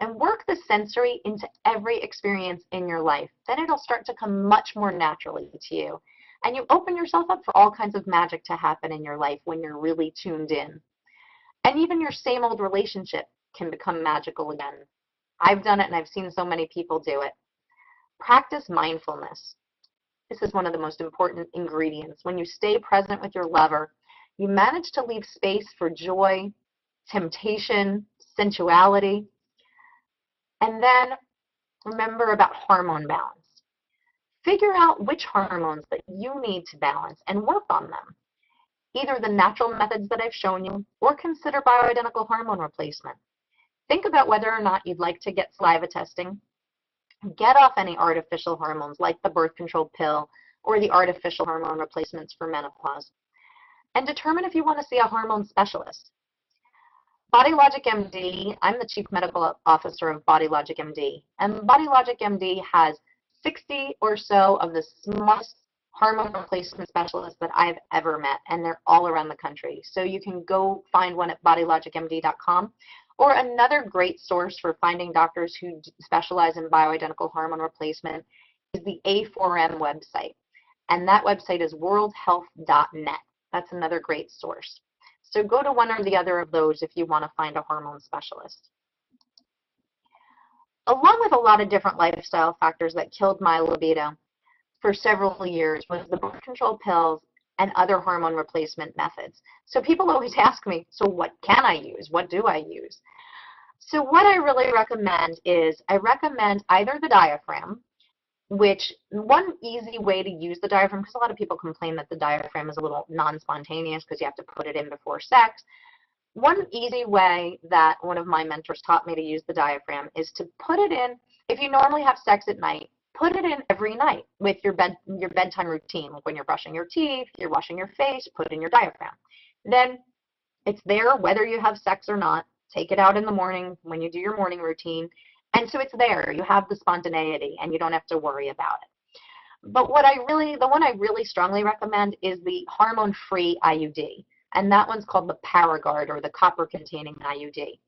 And work the sensory into every experience in your life. Then it'll start to come much more naturally to you. And you open yourself up for all kinds of magic to happen in your life when you're really tuned in. And even your same old relationship can become magical again. I've done it, and I've seen so many people do it. Practice mindfulness. This is one of the most important ingredients. When you stay present with your lover, you manage to leave space for joy, temptation, sensuality. And then remember about hormone balance. Figure out which hormones that you need to balance and work on them. Either the natural methods that I've shown you, or consider bioidentical hormone replacement. Think about whether or not you'd like to get saliva testing. Get off any artificial hormones like the birth control pill or the artificial hormone replacements for menopause. And determine if you want to see a hormone specialist. Body Logic MD, I'm the Chief Medical Officer of Body Logic MD. And Body Logic MD has 60 or so of the smartest hormone replacement specialists that I've ever met, and they're all around the country. So you can go find one at bodylogicmd.com. Or another great source for finding doctors who specialize in bioidentical hormone replacement is the A4M website. And that website is worldhealth.net. That's another great source. So go to one or the other of those if you want to find a hormone specialist. Along with a lot of different lifestyle factors that killed my libido for several years was the birth control pills and other hormone replacement methods. So people always ask me, so what can I use? What do I use? So what I really recommend is I recommend either the diaphragm, which one easy way to use the diaphragm, because a lot of people complain that the diaphragm is a little non-spontaneous because you have to put it in before sex. One easy way that one of my mentors taught me to use the diaphragm is to put it in, if you normally have sex at night, put it in every night with your bedtime routine, like when you're brushing your teeth, you're washing your face, put it in your diaphragm. Then it's there whether you have sex or not. Take it out in the morning when you do your morning routine. And so it's there. You have the spontaneity and you don't have to worry about it. But the one I really strongly recommend is the hormone-free IUD. And that one's called the Paragard, or the copper-containing IUD.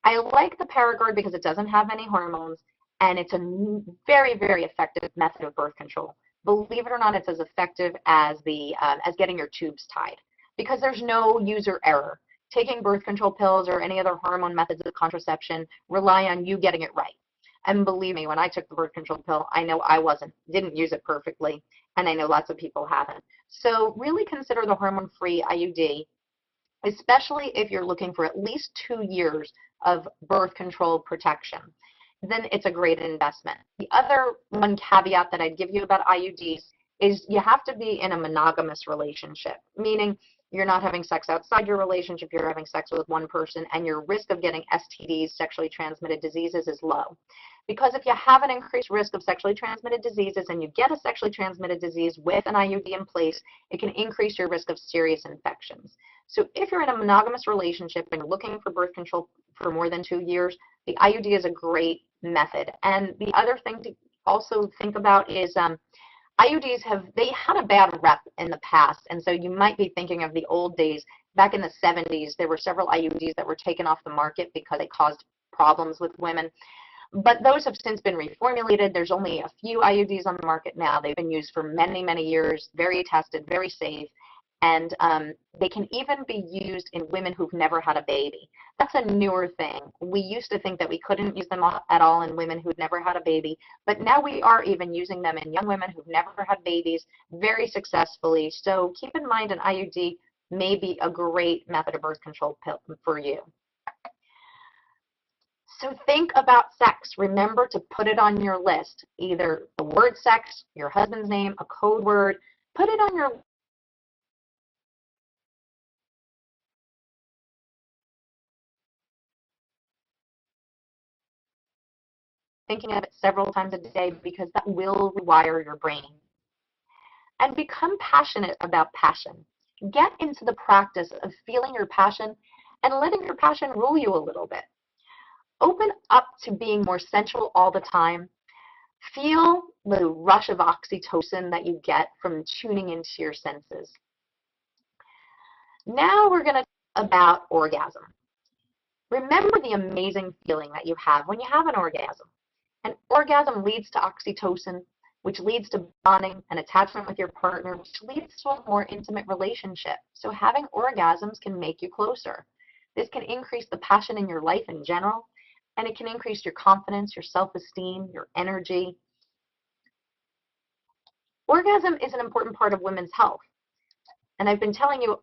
I like the Paragard because it doesn't have any hormones, and it's a very, very effective method of birth control. Believe it or not, it's as effective as getting your tubes tied, because there's no user error. Taking birth control pills or any other hormone methods of contraception rely on you getting it right. And believe me, when I took the birth control pill, I know I didn't use it perfectly, and I know lots of people haven't. So really consider the hormone-free IUD. especially if you're looking for at least 2 years of birth control protection. Then it's a great investment. The other one caveat that I'd give you about IUDs is you have to be in a monogamous relationship, meaning you're not having sex outside your relationship, you're having sex with one person, and your risk of getting STDs, sexually transmitted diseases, is low. Because if you have an increased risk of sexually transmitted diseases and you get a sexually transmitted disease with an IUD in place, it can increase your risk of serious infections. So if you're in a monogamous relationship and you're looking for birth control for more than 2 years, the IUD is a great method. And the other thing to also think about is IUDs they had a bad rep in the past, and so you might be thinking of the old days. Back in the 70s, there were several IUDs that were taken off the market because they caused problems with women. But those have since been reformulated. There's only a few IUDs on the market now. They've been used for many, many years, very tested, very safe, and they can even be used in women who've never had a baby. That's a newer thing. We used to think that we couldn't use them at all in women who'd never had a baby, but now we are even using them in young women who've never had babies very successfully. So keep in mind an IUD may be a great method of birth control pill for you. So think about sex. Remember to put it on your list, either the word sex, your husband's name, a code word. Put it on your thinking of it several times a day, because that will rewire your brain. And become passionate about passion. Get into the practice of feeling your passion and letting your passion rule you a little bit. Open up to being more sensual all the time. Feel the rush of oxytocin that you get from tuning into your senses. Now we're going to talk about orgasm. Remember the amazing feeling that you have when you have an orgasm. An orgasm leads to oxytocin, which leads to bonding and attachment with your partner, which leads to a more intimate relationship. So having orgasms can make you closer. This can increase the passion in your life in general, and it can increase your confidence, your self-esteem, your energy. Orgasm is an important part of women's health. And I've been telling you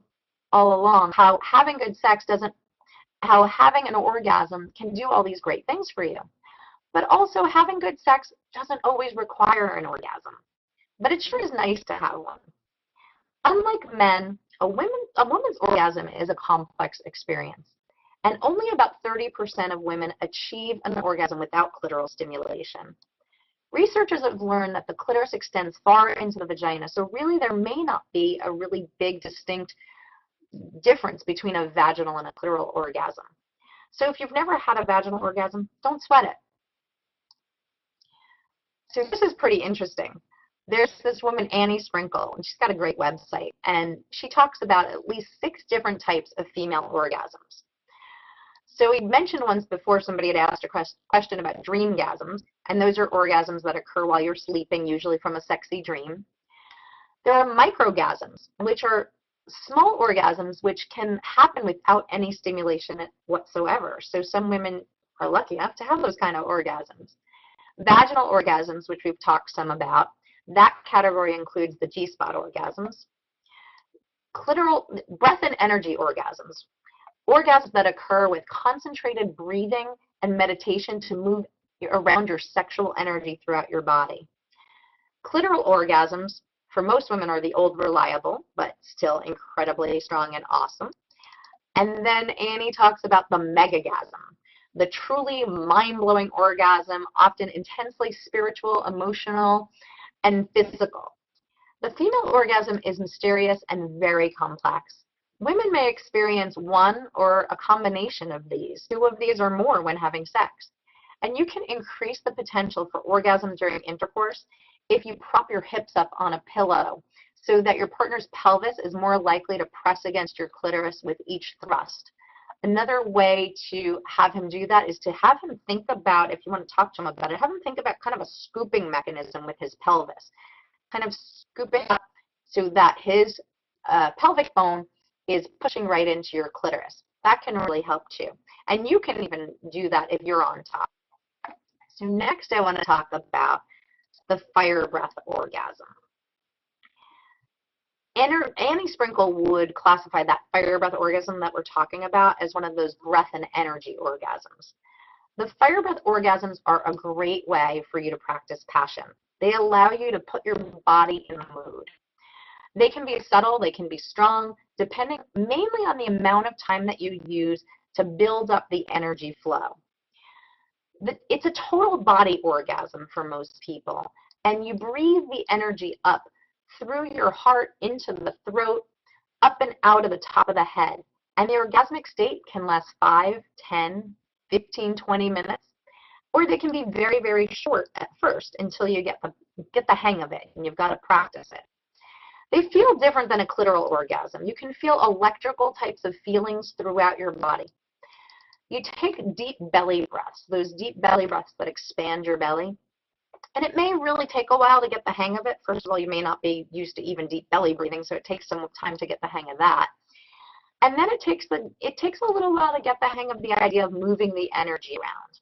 all along how having good sex how having an orgasm can do all these great things for you. But also having good sex doesn't always require an orgasm. But it sure is nice to have one. Unlike men, a woman's orgasm is a complex experience. And only about 30% of women achieve an orgasm without clitoral stimulation. Researchers have learned that the clitoris extends far into the vagina, so really there may not be a really big distinct difference between a vaginal and a clitoral orgasm. So if you've never had a vaginal orgasm, don't sweat it. So this is pretty interesting. There's this woman, Annie Sprinkle, and she's got a great website, and she talks about at least 6 different types of female orgasms. So we mentioned once before, somebody had asked a question about dreamgasms, and those are orgasms that occur while you're sleeping, usually from a sexy dream. There are microgasms, which are small orgasms which can happen without any stimulation whatsoever. So some women are lucky enough to have those kind of orgasms. Vaginal orgasms, which we've talked some about, that category includes the G-spot orgasms. Clitoral, breath and energy orgasms, orgasms that occur with concentrated breathing and meditation to move around your sexual energy throughout your body. Clitoral orgasms, for most women, are the old reliable, but still incredibly strong and awesome. And then Annie talks about the megagasm, the truly mind-blowing orgasm, often intensely spiritual, emotional, and physical. The female orgasm is mysterious and very complex. Women may experience one or a combination of these, 2 of these or more when having sex. And you can increase the potential for orgasm during intercourse if you prop your hips up on a pillow so that your partner's pelvis is more likely to press against your clitoris with each thrust. Another way to have him do that is to have him think about, if you want to talk to him about it, have him think about kind of a scooping mechanism with his pelvis, kind of scooping up so that his pelvic bone is pushing right into your clitoris. That can really help too. And you can even do that if you're on top. So next I want to talk about the fire breath orgasm. Annie Sprinkle would classify that fire breath orgasm that we're talking about as one of those breath and energy orgasms. The fire breath orgasms are a great way for you to practice passion. They allow you to put your body in the mood. They can be subtle, they can be strong, depending mainly on the amount of time that you use to build up the energy flow. It's a total body orgasm for most people, and you breathe the energy up through your heart into the throat, up and out of the top of the head. And the orgasmic state can last 5, 10, 15, 20 minutes, or they can be very, very short at first until you get the hang of it, and you've got to practice it. They feel different than a clitoral orgasm. You can feel electrical types of feelings throughout your body. You take deep belly breaths, those deep belly breaths that expand your belly, and it may really take a while to get the hang of it. First of all, you may not be used to even deep belly breathing, so it takes some time to get the hang of that. And then it takes a little while to get the hang of the idea of moving the energy around.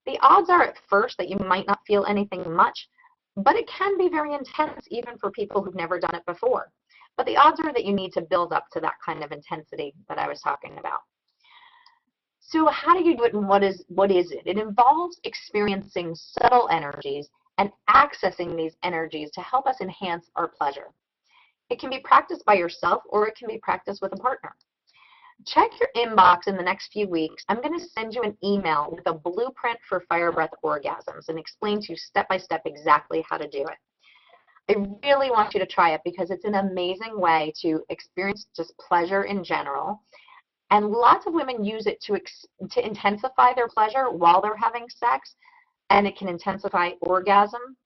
The odds are at first that you might not feel anything much, but it can be very intense even for people who've never done it before. But the odds are that you need to build up to that kind of intensity that I was talking about. So how do you do it, and what is it? It involves experiencing subtle energies and accessing these energies to help us enhance our pleasure. It can be practiced by yourself, or it can be practiced with a partner. Check your inbox in the next few weeks. I'm going to send you an email with a blueprint for fire breath orgasms and explain to you step by step exactly how to do it. I really want you to try it because it's an amazing way to experience just pleasure in general. And lots of women use it to intensify their pleasure while they're having sex, and it can intensify orgasm,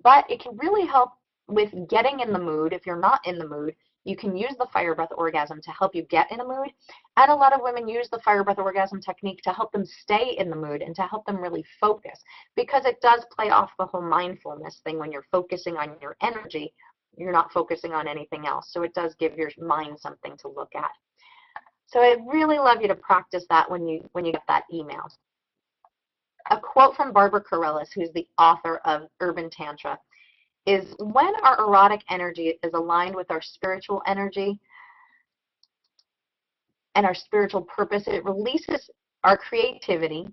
but it can really help with getting in the mood. If you're not in the mood, you can use the fire breath orgasm to help you get in a mood. And a lot of women use the fire breath orgasm technique to help them stay in the mood and to help them really focus, because it does play off the whole mindfulness thing. When you're focusing on your energy, you're not focusing on anything else. So it does give your mind something to look at. So I'd really love you to practice that when you get that email. A quote from Barbara Carrellis, who's the author of Urban Tantra, is when our erotic energy is aligned with our spiritual energy and our spiritual purpose, it releases our creativity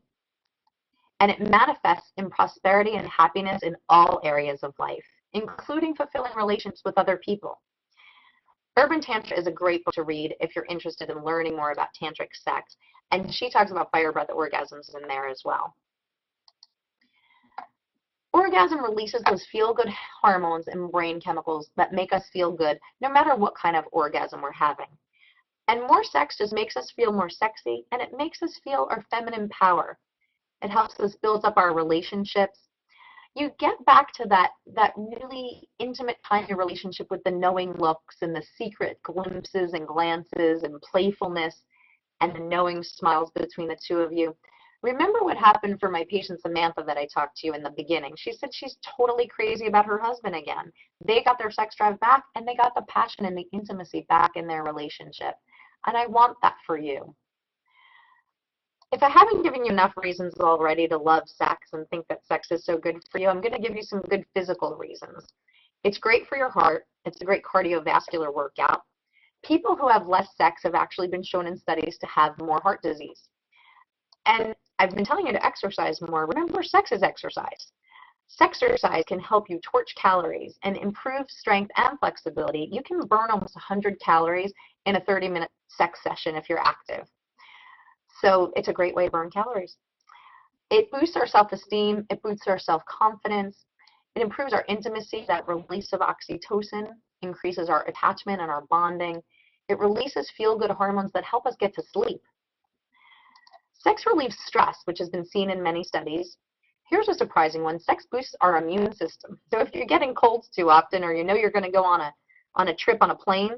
and it manifests in prosperity and happiness in all areas of life, including fulfilling relationships with other people. Urban Tantra is a great book to read if you're interested in learning more about tantric sex, and she talks about fire breath orgasms in there as well. Orgasm releases those feel-good hormones and brain chemicals that make us feel good no matter what kind of orgasm we're having. And more sex just makes us feel more sexy, and it makes us feel our feminine power. It helps us build up our relationships. You get back to that really intimate kind of relationship with the knowing looks and the secret glimpses and glances and playfulness and the knowing smiles between the two of you. Remember what happened for my patient Samantha that I talked to you in the beginning. She said she's totally crazy about her husband again. They got their sex drive back, and they got the passion and the intimacy back in their relationship. And I want that for you. If I haven't given you enough reasons already to love sex and think that sex is so good for you, I'm going to give you some good physical reasons. It's great for your heart. It's a great cardiovascular workout. People who have less sex have actually been shown in studies to have more heart disease. And I've been telling you to exercise more. Remember, sex is exercise. Sexercise can help you torch calories and improve strength and flexibility. You can burn almost 100 calories in a 30-minute sex session if you're active. So it's a great way to burn calories. It boosts our self-esteem. It boosts our self-confidence. It improves our intimacy. That release of oxytocin increases our attachment and our bonding. It releases feel-good hormones that help us get to sleep. Sex relieves stress, which has been seen in many studies. Here's a surprising one. Sex boosts our immune system. So if you're getting colds too often, or you know you're going to go on a trip on a plane,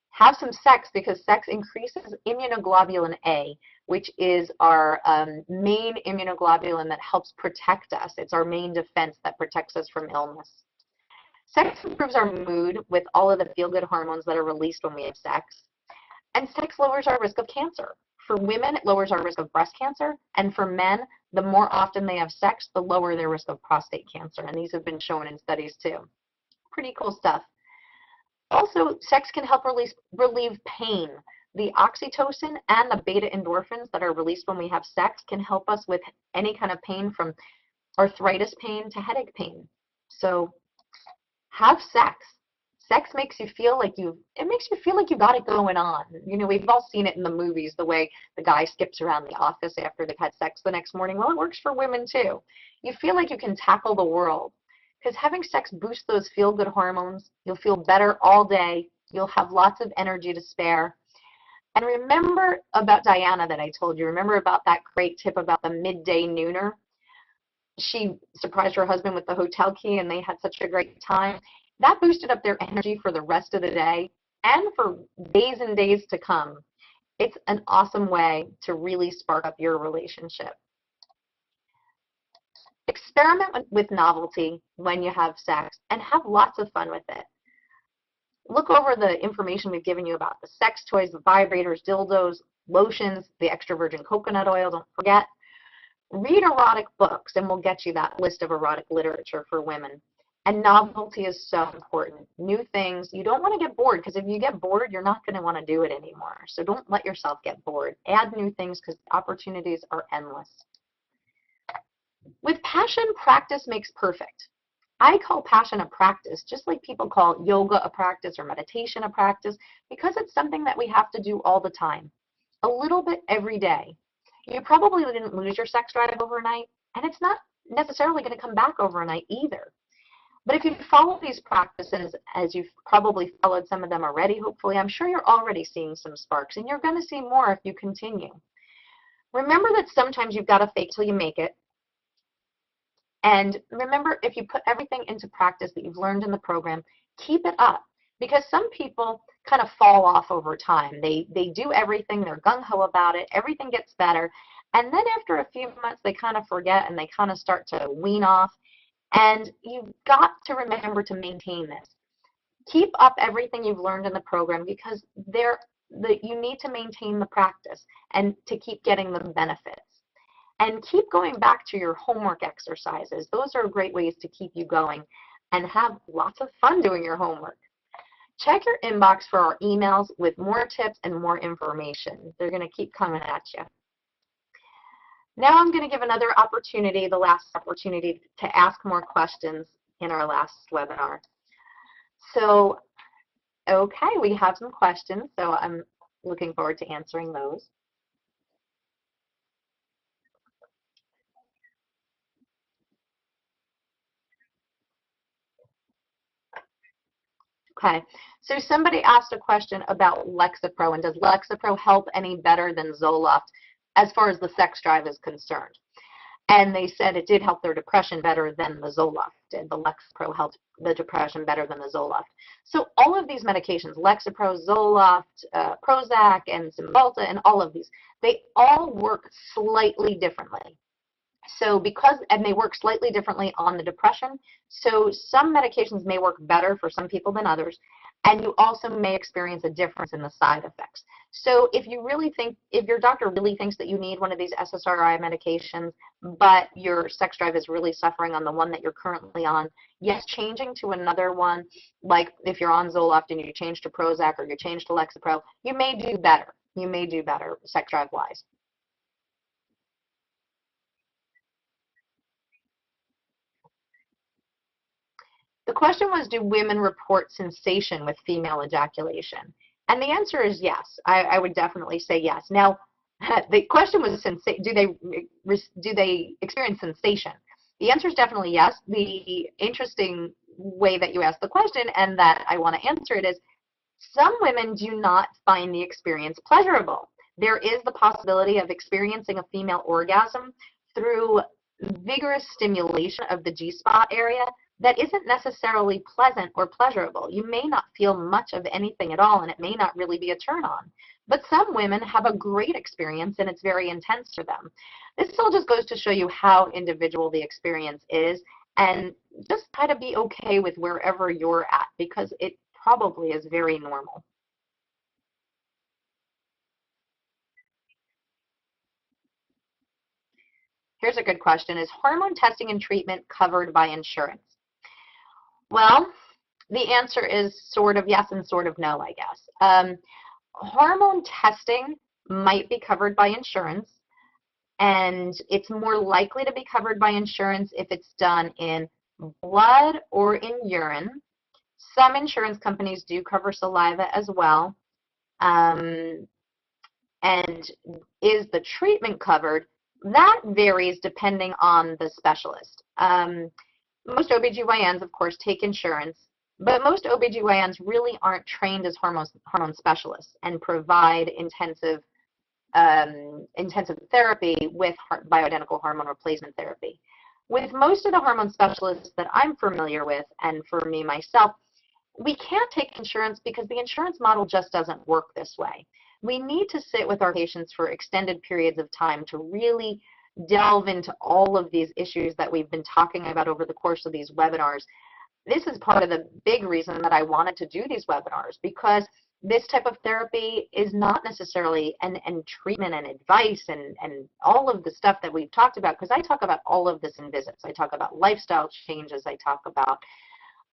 have some sex, because sex increases immunoglobulin A, which is our main immunoglobulin that helps protect us. It's our main defense that protects us from illness. Sex improves our mood with all of the feel-good hormones that are released when we have sex. And sex lowers our risk of cancer. For women, it lowers our risk of breast cancer. And for men, the more often they have sex, the lower their risk of prostate cancer. And these have been shown in studies too. Pretty cool stuff. Also, sex can help relieve pain. The oxytocin and the beta endorphins that are released when we have sex can help us with any kind of pain, from arthritis pain to headache pain. So have sex. Sex makes you feel like you got it going on. You know, we've all seen it in the movies, the way the guy skips around the office after they've had sex the next morning. Well, it works for women too. You feel like you can tackle the world, because having sex boosts those feel-good hormones. You'll feel better all day. You'll have lots of energy to spare. And remember about Diana that I told you. Remember about that great tip about the midday nooner? She surprised her husband with the hotel key, and they had such a great time. That boosted up their energy for the rest of the day and for days and days to come. It's an awesome way to really spark up your relationship. Experiment with novelty when you have sex and have lots of fun with it. Look over the information we've given you about the sex toys, the vibrators, dildos, lotions, the extra virgin coconut oil, don't forget. Read erotic books, and we'll get you that list of erotic literature for women. And novelty is so important. New things. You don't want to get bored, because if you get bored, you're not going to want to do it anymore. So don't let yourself get bored. Add new things, because opportunities are endless. With passion, practice makes perfect. I call passion a practice, just like people call yoga a practice or meditation a practice, because it's something that we have to do all the time, a little bit every day. You probably didn't lose your sex drive overnight, and it's not necessarily going to come back overnight either. But if you follow these practices, as you've probably followed some of them already, hopefully, I'm sure you're already seeing some sparks, and you're going to see more if you continue. Remember that sometimes you've got to fake till you make it. And remember, if you put everything into practice that you've learned in the program, keep it up. Because some people kind of fall off over time. They do everything, they're gung-ho about it, everything gets better. And then after a few months, they kind of forget and they kind of start to wean off. And you've got to remember to maintain this. Keep up everything you've learned in the program, because you need to maintain the practice and to keep getting the benefits. And keep going back to your homework exercises. Those are great ways to keep you going, and have lots of fun doing your homework. Check your inbox for our emails with more tips and more information. They're going to keep coming at you. Now I'm going to give another opportunity, the last opportunity, to ask more questions in our last webinar. So, okay, we have some questions, so I'm looking forward to answering those. Okay, so somebody asked a question about Lexapro, and does Lexapro help any better than Zoloft as far as the sex drive is concerned? And they said it did help their depression better than the Zoloft did. The Lexapro helped the depression better than the Zoloft. So all of these medications, Lexapro, Zoloft, Prozac, and Cymbalta, and all of these, they all work slightly differently. So and they work slightly differently on the depression, so some medications may work better for some people than others, and you also may experience a difference in the side effects. So if your doctor really thinks that you need one of these SSRI medications, but your sex drive is really suffering on the one that you're currently on, yes, changing to another one, like if you're on Zoloft and you change to Prozac or you change to Lexapro, you may do better. You may do better sex drive-wise. The question was, do women report sensation with female ejaculation? And the answer is yes. I would definitely say yes. Now, the question was, do they experience sensation? The answer is definitely yes. The interesting way that you asked the question, and that I want to answer it, is some women do not find the experience pleasurable. There is the possibility of experiencing a female orgasm through vigorous stimulation of the G-spot area that isn't necessarily pleasant or pleasurable. You may not feel much of anything at all, and it may not really be a turn on. But some women have a great experience, and it's very intense for them. This all just goes to show you how individual the experience is, and just try to be okay with wherever you're at, because it probably is very normal. Here's a good question. Is hormone testing and treatment covered by insurance? Well, The answer is sort of yes and sort of no, I guess. Hormone testing might be covered by insurance, and it's more likely to be covered by insurance if it's done in blood or in urine. Some insurance companies do cover saliva as well. And is the treatment covered? That varies depending on the specialist. Most OBGYNs, of course, take insurance, but most OBGYNs really aren't trained as hormone specialists and provide intensive therapy with bioidentical hormone replacement therapy. With most of the hormone specialists that I'm familiar with, and for me myself, we can't take insurance because the insurance model just doesn't work this way. We need to sit with our patients for extended periods of time to really delve into all of these issues that we've been talking about over the course of these webinars. This is part of the big reason that I wanted to do these webinars, because this type of therapy is not necessarily, and treatment and advice and all of the stuff that we've talked about, because I talk about all of this in visits. I talk about lifestyle changes. I talk about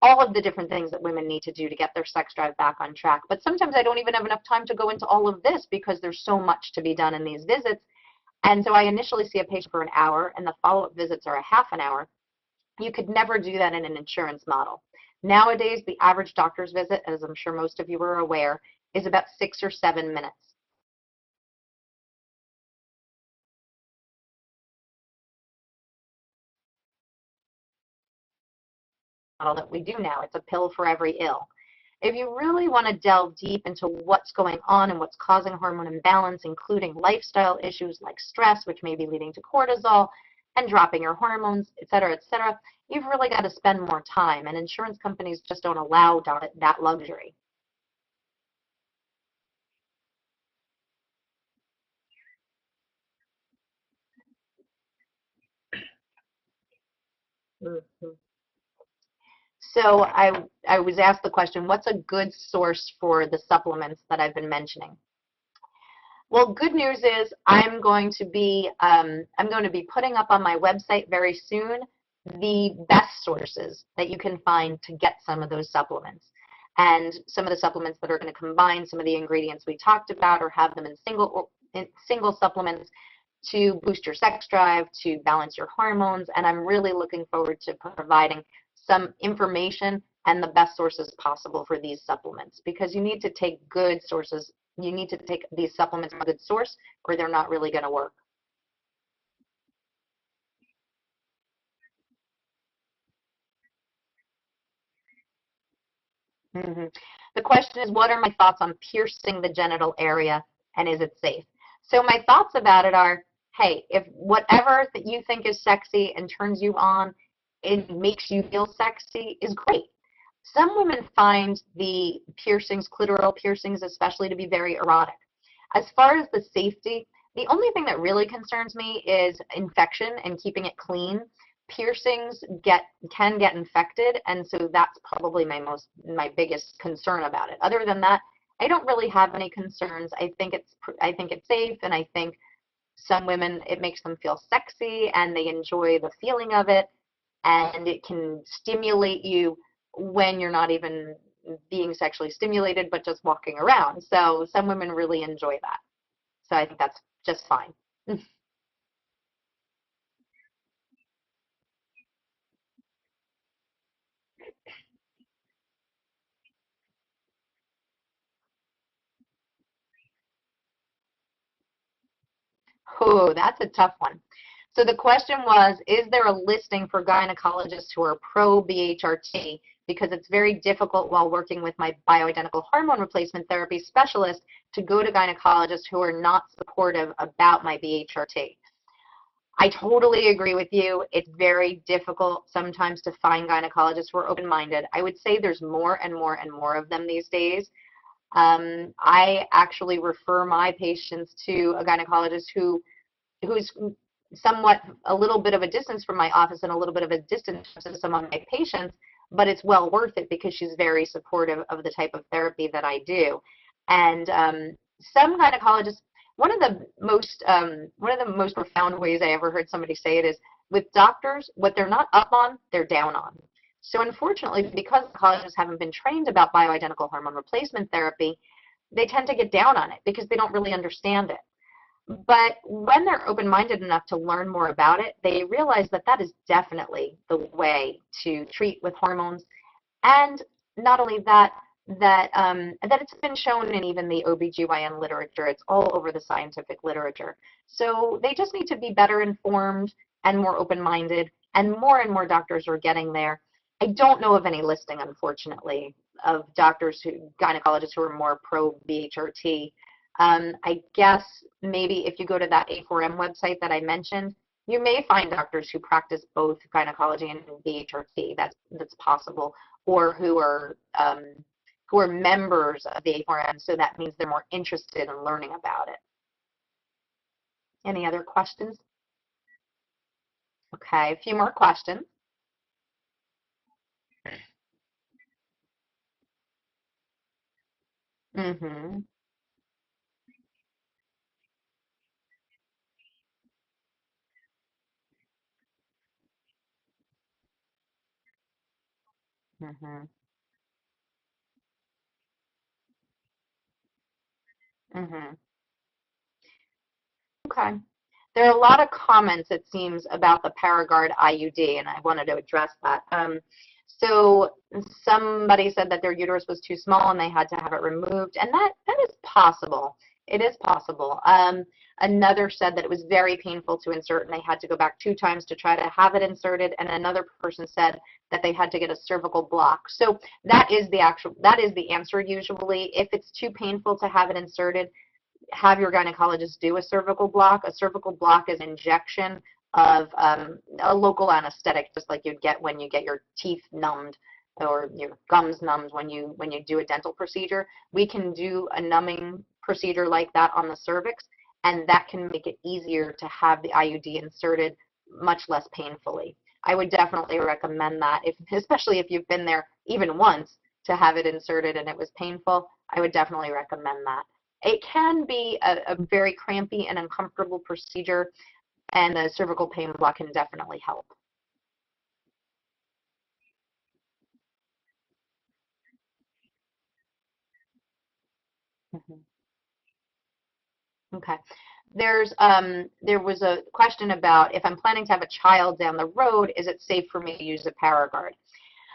all of the different things that women need to do to get their sex drive back on track. But sometimes I don't even have enough time to go into all of this because there's so much to be done in these visits. And so I initially see a patient for an hour, and the follow-up visits are a half an hour. You could never do that in an insurance model. Nowadays, the average doctor's visit, as I'm sure most of you are aware, is about 6 or 7 minutes. Model that we do now. It's a pill for every ill. If you really want to delve deep into what's going on and what's causing hormone imbalance, including lifestyle issues like stress, which may be leading to cortisol, and dropping your hormones, et cetera, you've really got to spend more time, and insurance companies just don't allow that luxury. Mm-hmm. So I was asked the question, what's a good source for the supplements that I've been mentioning? Well, good news is I'm going to be putting up on my website very soon the best sources that you can find to get some of those supplements, and some of the supplements that are going to combine some of the ingredients we talked about, or have them in single supplements to boost your sex drive, to balance your hormones. And I'm really looking forward to providing some information and the best sources possible for these supplements, because you need to take good sources. You need to take these supplements from a good source, or they're not really going to work. Mm-hmm. The question is, what are my thoughts on piercing the genital area, and is it safe? So my thoughts about it are, hey, if whatever that you think is sexy and turns you on, it makes you feel sexy, is great. Some women find the piercings, clitoral piercings especially, to be very erotic. As far as the safety, the only thing that really concerns me is infection and keeping it clean. Piercings can get infected, and so that's probably my biggest concern about it. Other than that, I don't really have any concerns. I think it's safe, and I think some women, it makes them feel sexy and they enjoy the feeling of it, and it can stimulate you when you're not even being sexually stimulated but just walking around. So some women really enjoy that. So I think that's just fine. Oh, that's a tough one. So the question was, is there a listing for gynecologists who are pro BHRT? Because it's very difficult while working with my bioidentical hormone replacement therapy specialist to go to gynecologists who are not supportive about my BHRT. I totally agree with you. It's very difficult sometimes to find gynecologists who are open-minded. I would say there's more and more and more of them these days. I actually refer my patients to a gynecologist who's somewhat a little bit of a distance from my office and a little bit of a distance to some of my patients, but it's well worth it because she's very supportive of the type of therapy that I do. And some gynecologists, one of the most profound ways I ever heard somebody say it is, with doctors, what they're not up on, they're down on. So unfortunately, because oncologists haven't been trained about bioidentical hormone replacement therapy, they tend to get down on it because they don't really understand it. But when they're open-minded enough to learn more about it, they realize that that is definitely the way to treat with hormones. And not only that, that it's been shown in even the OBGYN literature. It's all over the scientific literature. So they just need to be better informed and more open-minded, and more doctors are getting there. I don't know of any listing, unfortunately, of gynecologists who are more pro-BHRT. I guess maybe if you go to that A4M website that I mentioned, you may find doctors who practice both gynecology and BHRT. That's possible, or who are members of the A4M, so that means they're more interested in learning about it. Any other questions? Okay, a few more questions. Mm-hmm. Mm-hmm. Mm-hmm. Okay. There are a lot of comments, it seems, about the Paragard IUD, and I wanted to address that. So somebody said that their uterus was too small and they had to have it removed, and that is possible. It is possible. Another said that it was very painful to insert and they had to go back 2 times to try to have it inserted, and another person said that they had to get a cervical block. So that is the answer usually. If it's too painful to have it inserted, have your gynecologist do a cervical block. A cervical block is an injection of a local anesthetic, just like you'd get when you get your teeth numbed or your gums numbed when you do a dental procedure. We can do a numbing procedure like that on the cervix, and that can make it easier to have the IUD inserted much less painfully. I would definitely recommend that, especially if you've been there even once to have it inserted and it was painful. I would definitely recommend that. It can be a very crampy and uncomfortable procedure, and a cervical pain block can definitely help. Mhm. Okay. There was a question about if I'm planning to have a child down the road, is it safe for me to use a Paragard?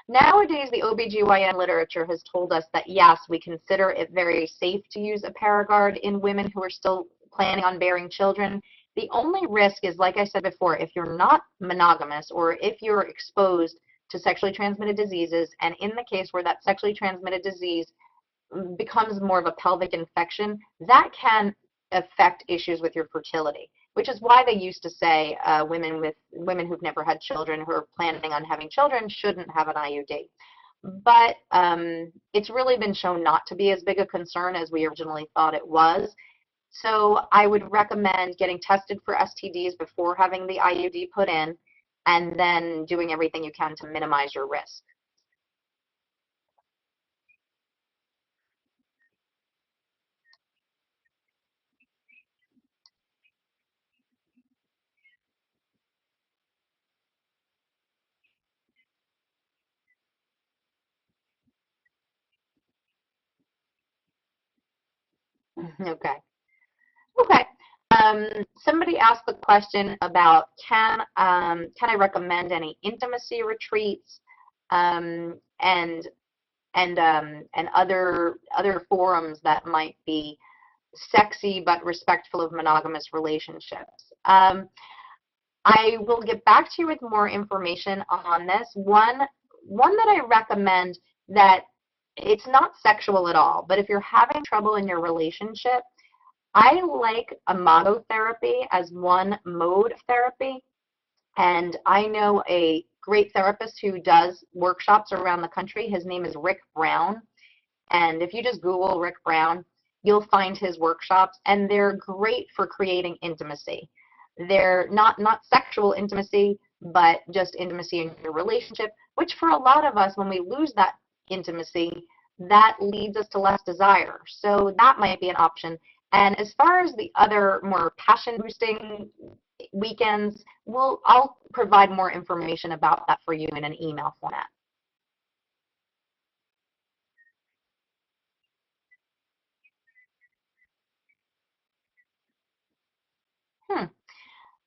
Nowadays, the OBGYN literature has told us that yes, we consider it very safe to use a Paragard in women who are still planning on bearing children. The only risk is, like I said before, if you're not monogamous or if you're exposed to sexually transmitted diseases, and in the case where that sexually transmitted disease becomes more of a pelvic infection, that can affect issues with your fertility, which is why they used to say women who've never had children who are planning on having children shouldn't have an IUD. But it's really been shown not to be as big a concern as we originally thought it was. So I would recommend getting tested for STDs before having the IUD put in, and then doing everything you can to minimize your risk. Okay. Okay. Somebody asked the question about can I recommend any intimacy retreats, and and other forums that might be sexy but respectful of monogamous relationships. I will get back to you with more information on this. One that I recommend, that it's not sexual at all, but if you're having trouble in your relationship, I like imagotherapy as one mode of therapy, and I know a great therapist who does workshops around the country. His name is Rick Brown, and if you just Google Rick Brown, you'll find his workshops, and they're great for creating intimacy. They're not sexual intimacy, but just intimacy in your relationship, which for a lot of us, when we lose that intimacy, that leads us to less desire. So that might be an option. And as far as the other more passion boosting weekends, I'll provide more information about that for you in an email format.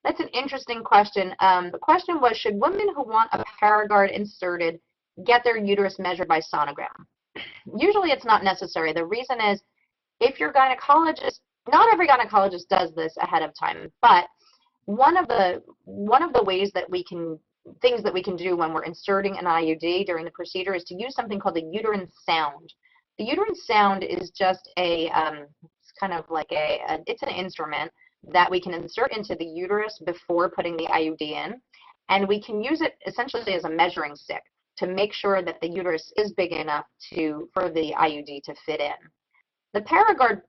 That's an interesting question. The question was, should women who want a Paragard inserted get their uterus measured by sonogram? Usually it's not necessary. The reason is, if your gynecologist, not every gynecologist does this ahead of time, but one of the ways that things that we can do when we're inserting an IUD during the procedure is to use something called a uterine sound. The uterine sound is just it's kind of like it's an instrument that we can insert into the uterus before putting the IUD in, and we can use it essentially as a measuring stick to make sure that the uterus is big enough for the IUD to fit in. The Paragard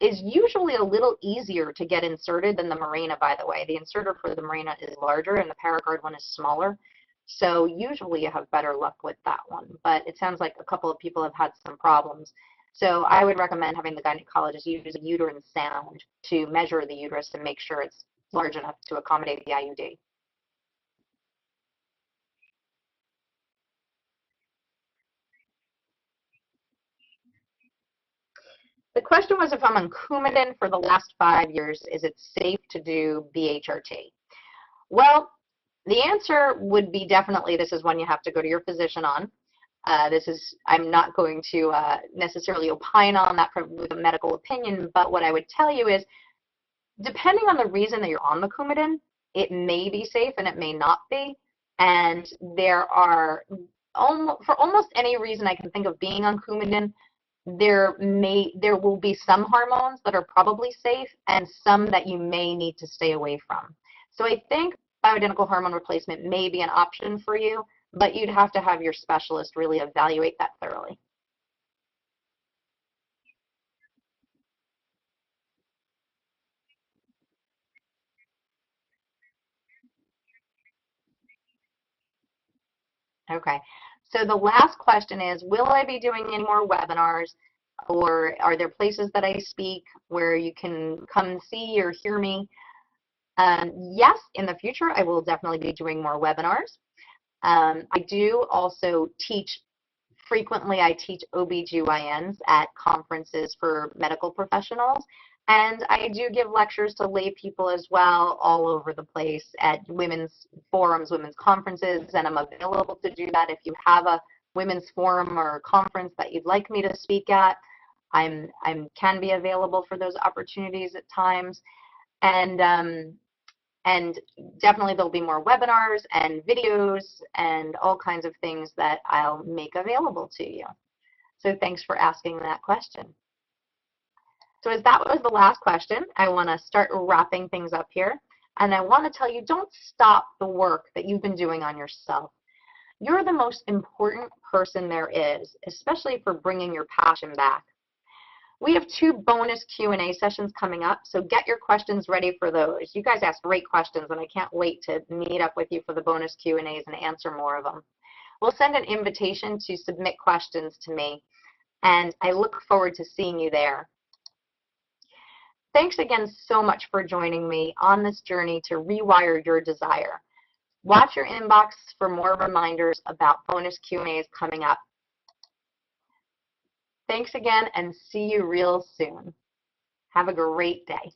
is usually a little easier to get inserted than the Mirena, by the way. The inserter for the Mirena is larger and the Paragard one is smaller. So usually you have better luck with that one. But it sounds like a couple of people have had some problems. So I would recommend having the gynecologist use a uterine sound to measure the uterus and make sure it's large enough to accommodate the IUD. The question was, if I'm on Coumadin for the last 5 years, is it safe to do BHRT? Well, the answer would be definitely this is one you have to go to your physician on. I'm not going to necessarily opine on that with a medical opinion, but what I would tell you is, depending on the reason that you're on the Coumadin, it may be safe and it may not be. And there are, for almost any reason I can think of being on Coumadin, there will be some hormones that are probably safe and some that you may need to stay away from. So I think bioidentical hormone replacement may be an option for you, but you'd have to have your specialist really evaluate that thoroughly. Okay, so the last question is, will I be doing any more webinars, or are there places that I speak where you can come see or hear me? Yes, in the future I will definitely be doing more webinars. I do also teach frequently. I teach OBGYNs at conferences for medical professionals, and I do give lectures to lay people as well all over the place at women's forums, women's conferences, and I'm available to do that. If you have a women's forum or conference that you'd like me to speak at, I can be available for those opportunities at times. And definitely there'll be more webinars and videos and all kinds of things that I'll make available to you. So thanks for asking that question. So as that was the last question, I want to start wrapping things up here. And I want to tell you, don't stop the work that you've been doing on yourself. You're the most important person there is, especially for bringing your passion back. We have 2 bonus Q&A sessions coming up, so get your questions ready for those. You guys ask great questions, and I can't wait to meet up with you for the bonus Q&As and answer more of them. We'll send an invitation to submit questions to me, and I look forward to seeing you there. Thanks again so much for joining me on this journey to rewire your desire. Watch your inbox for more reminders about bonus Q&As coming up. Thanks again, and see you real soon. Have a great day.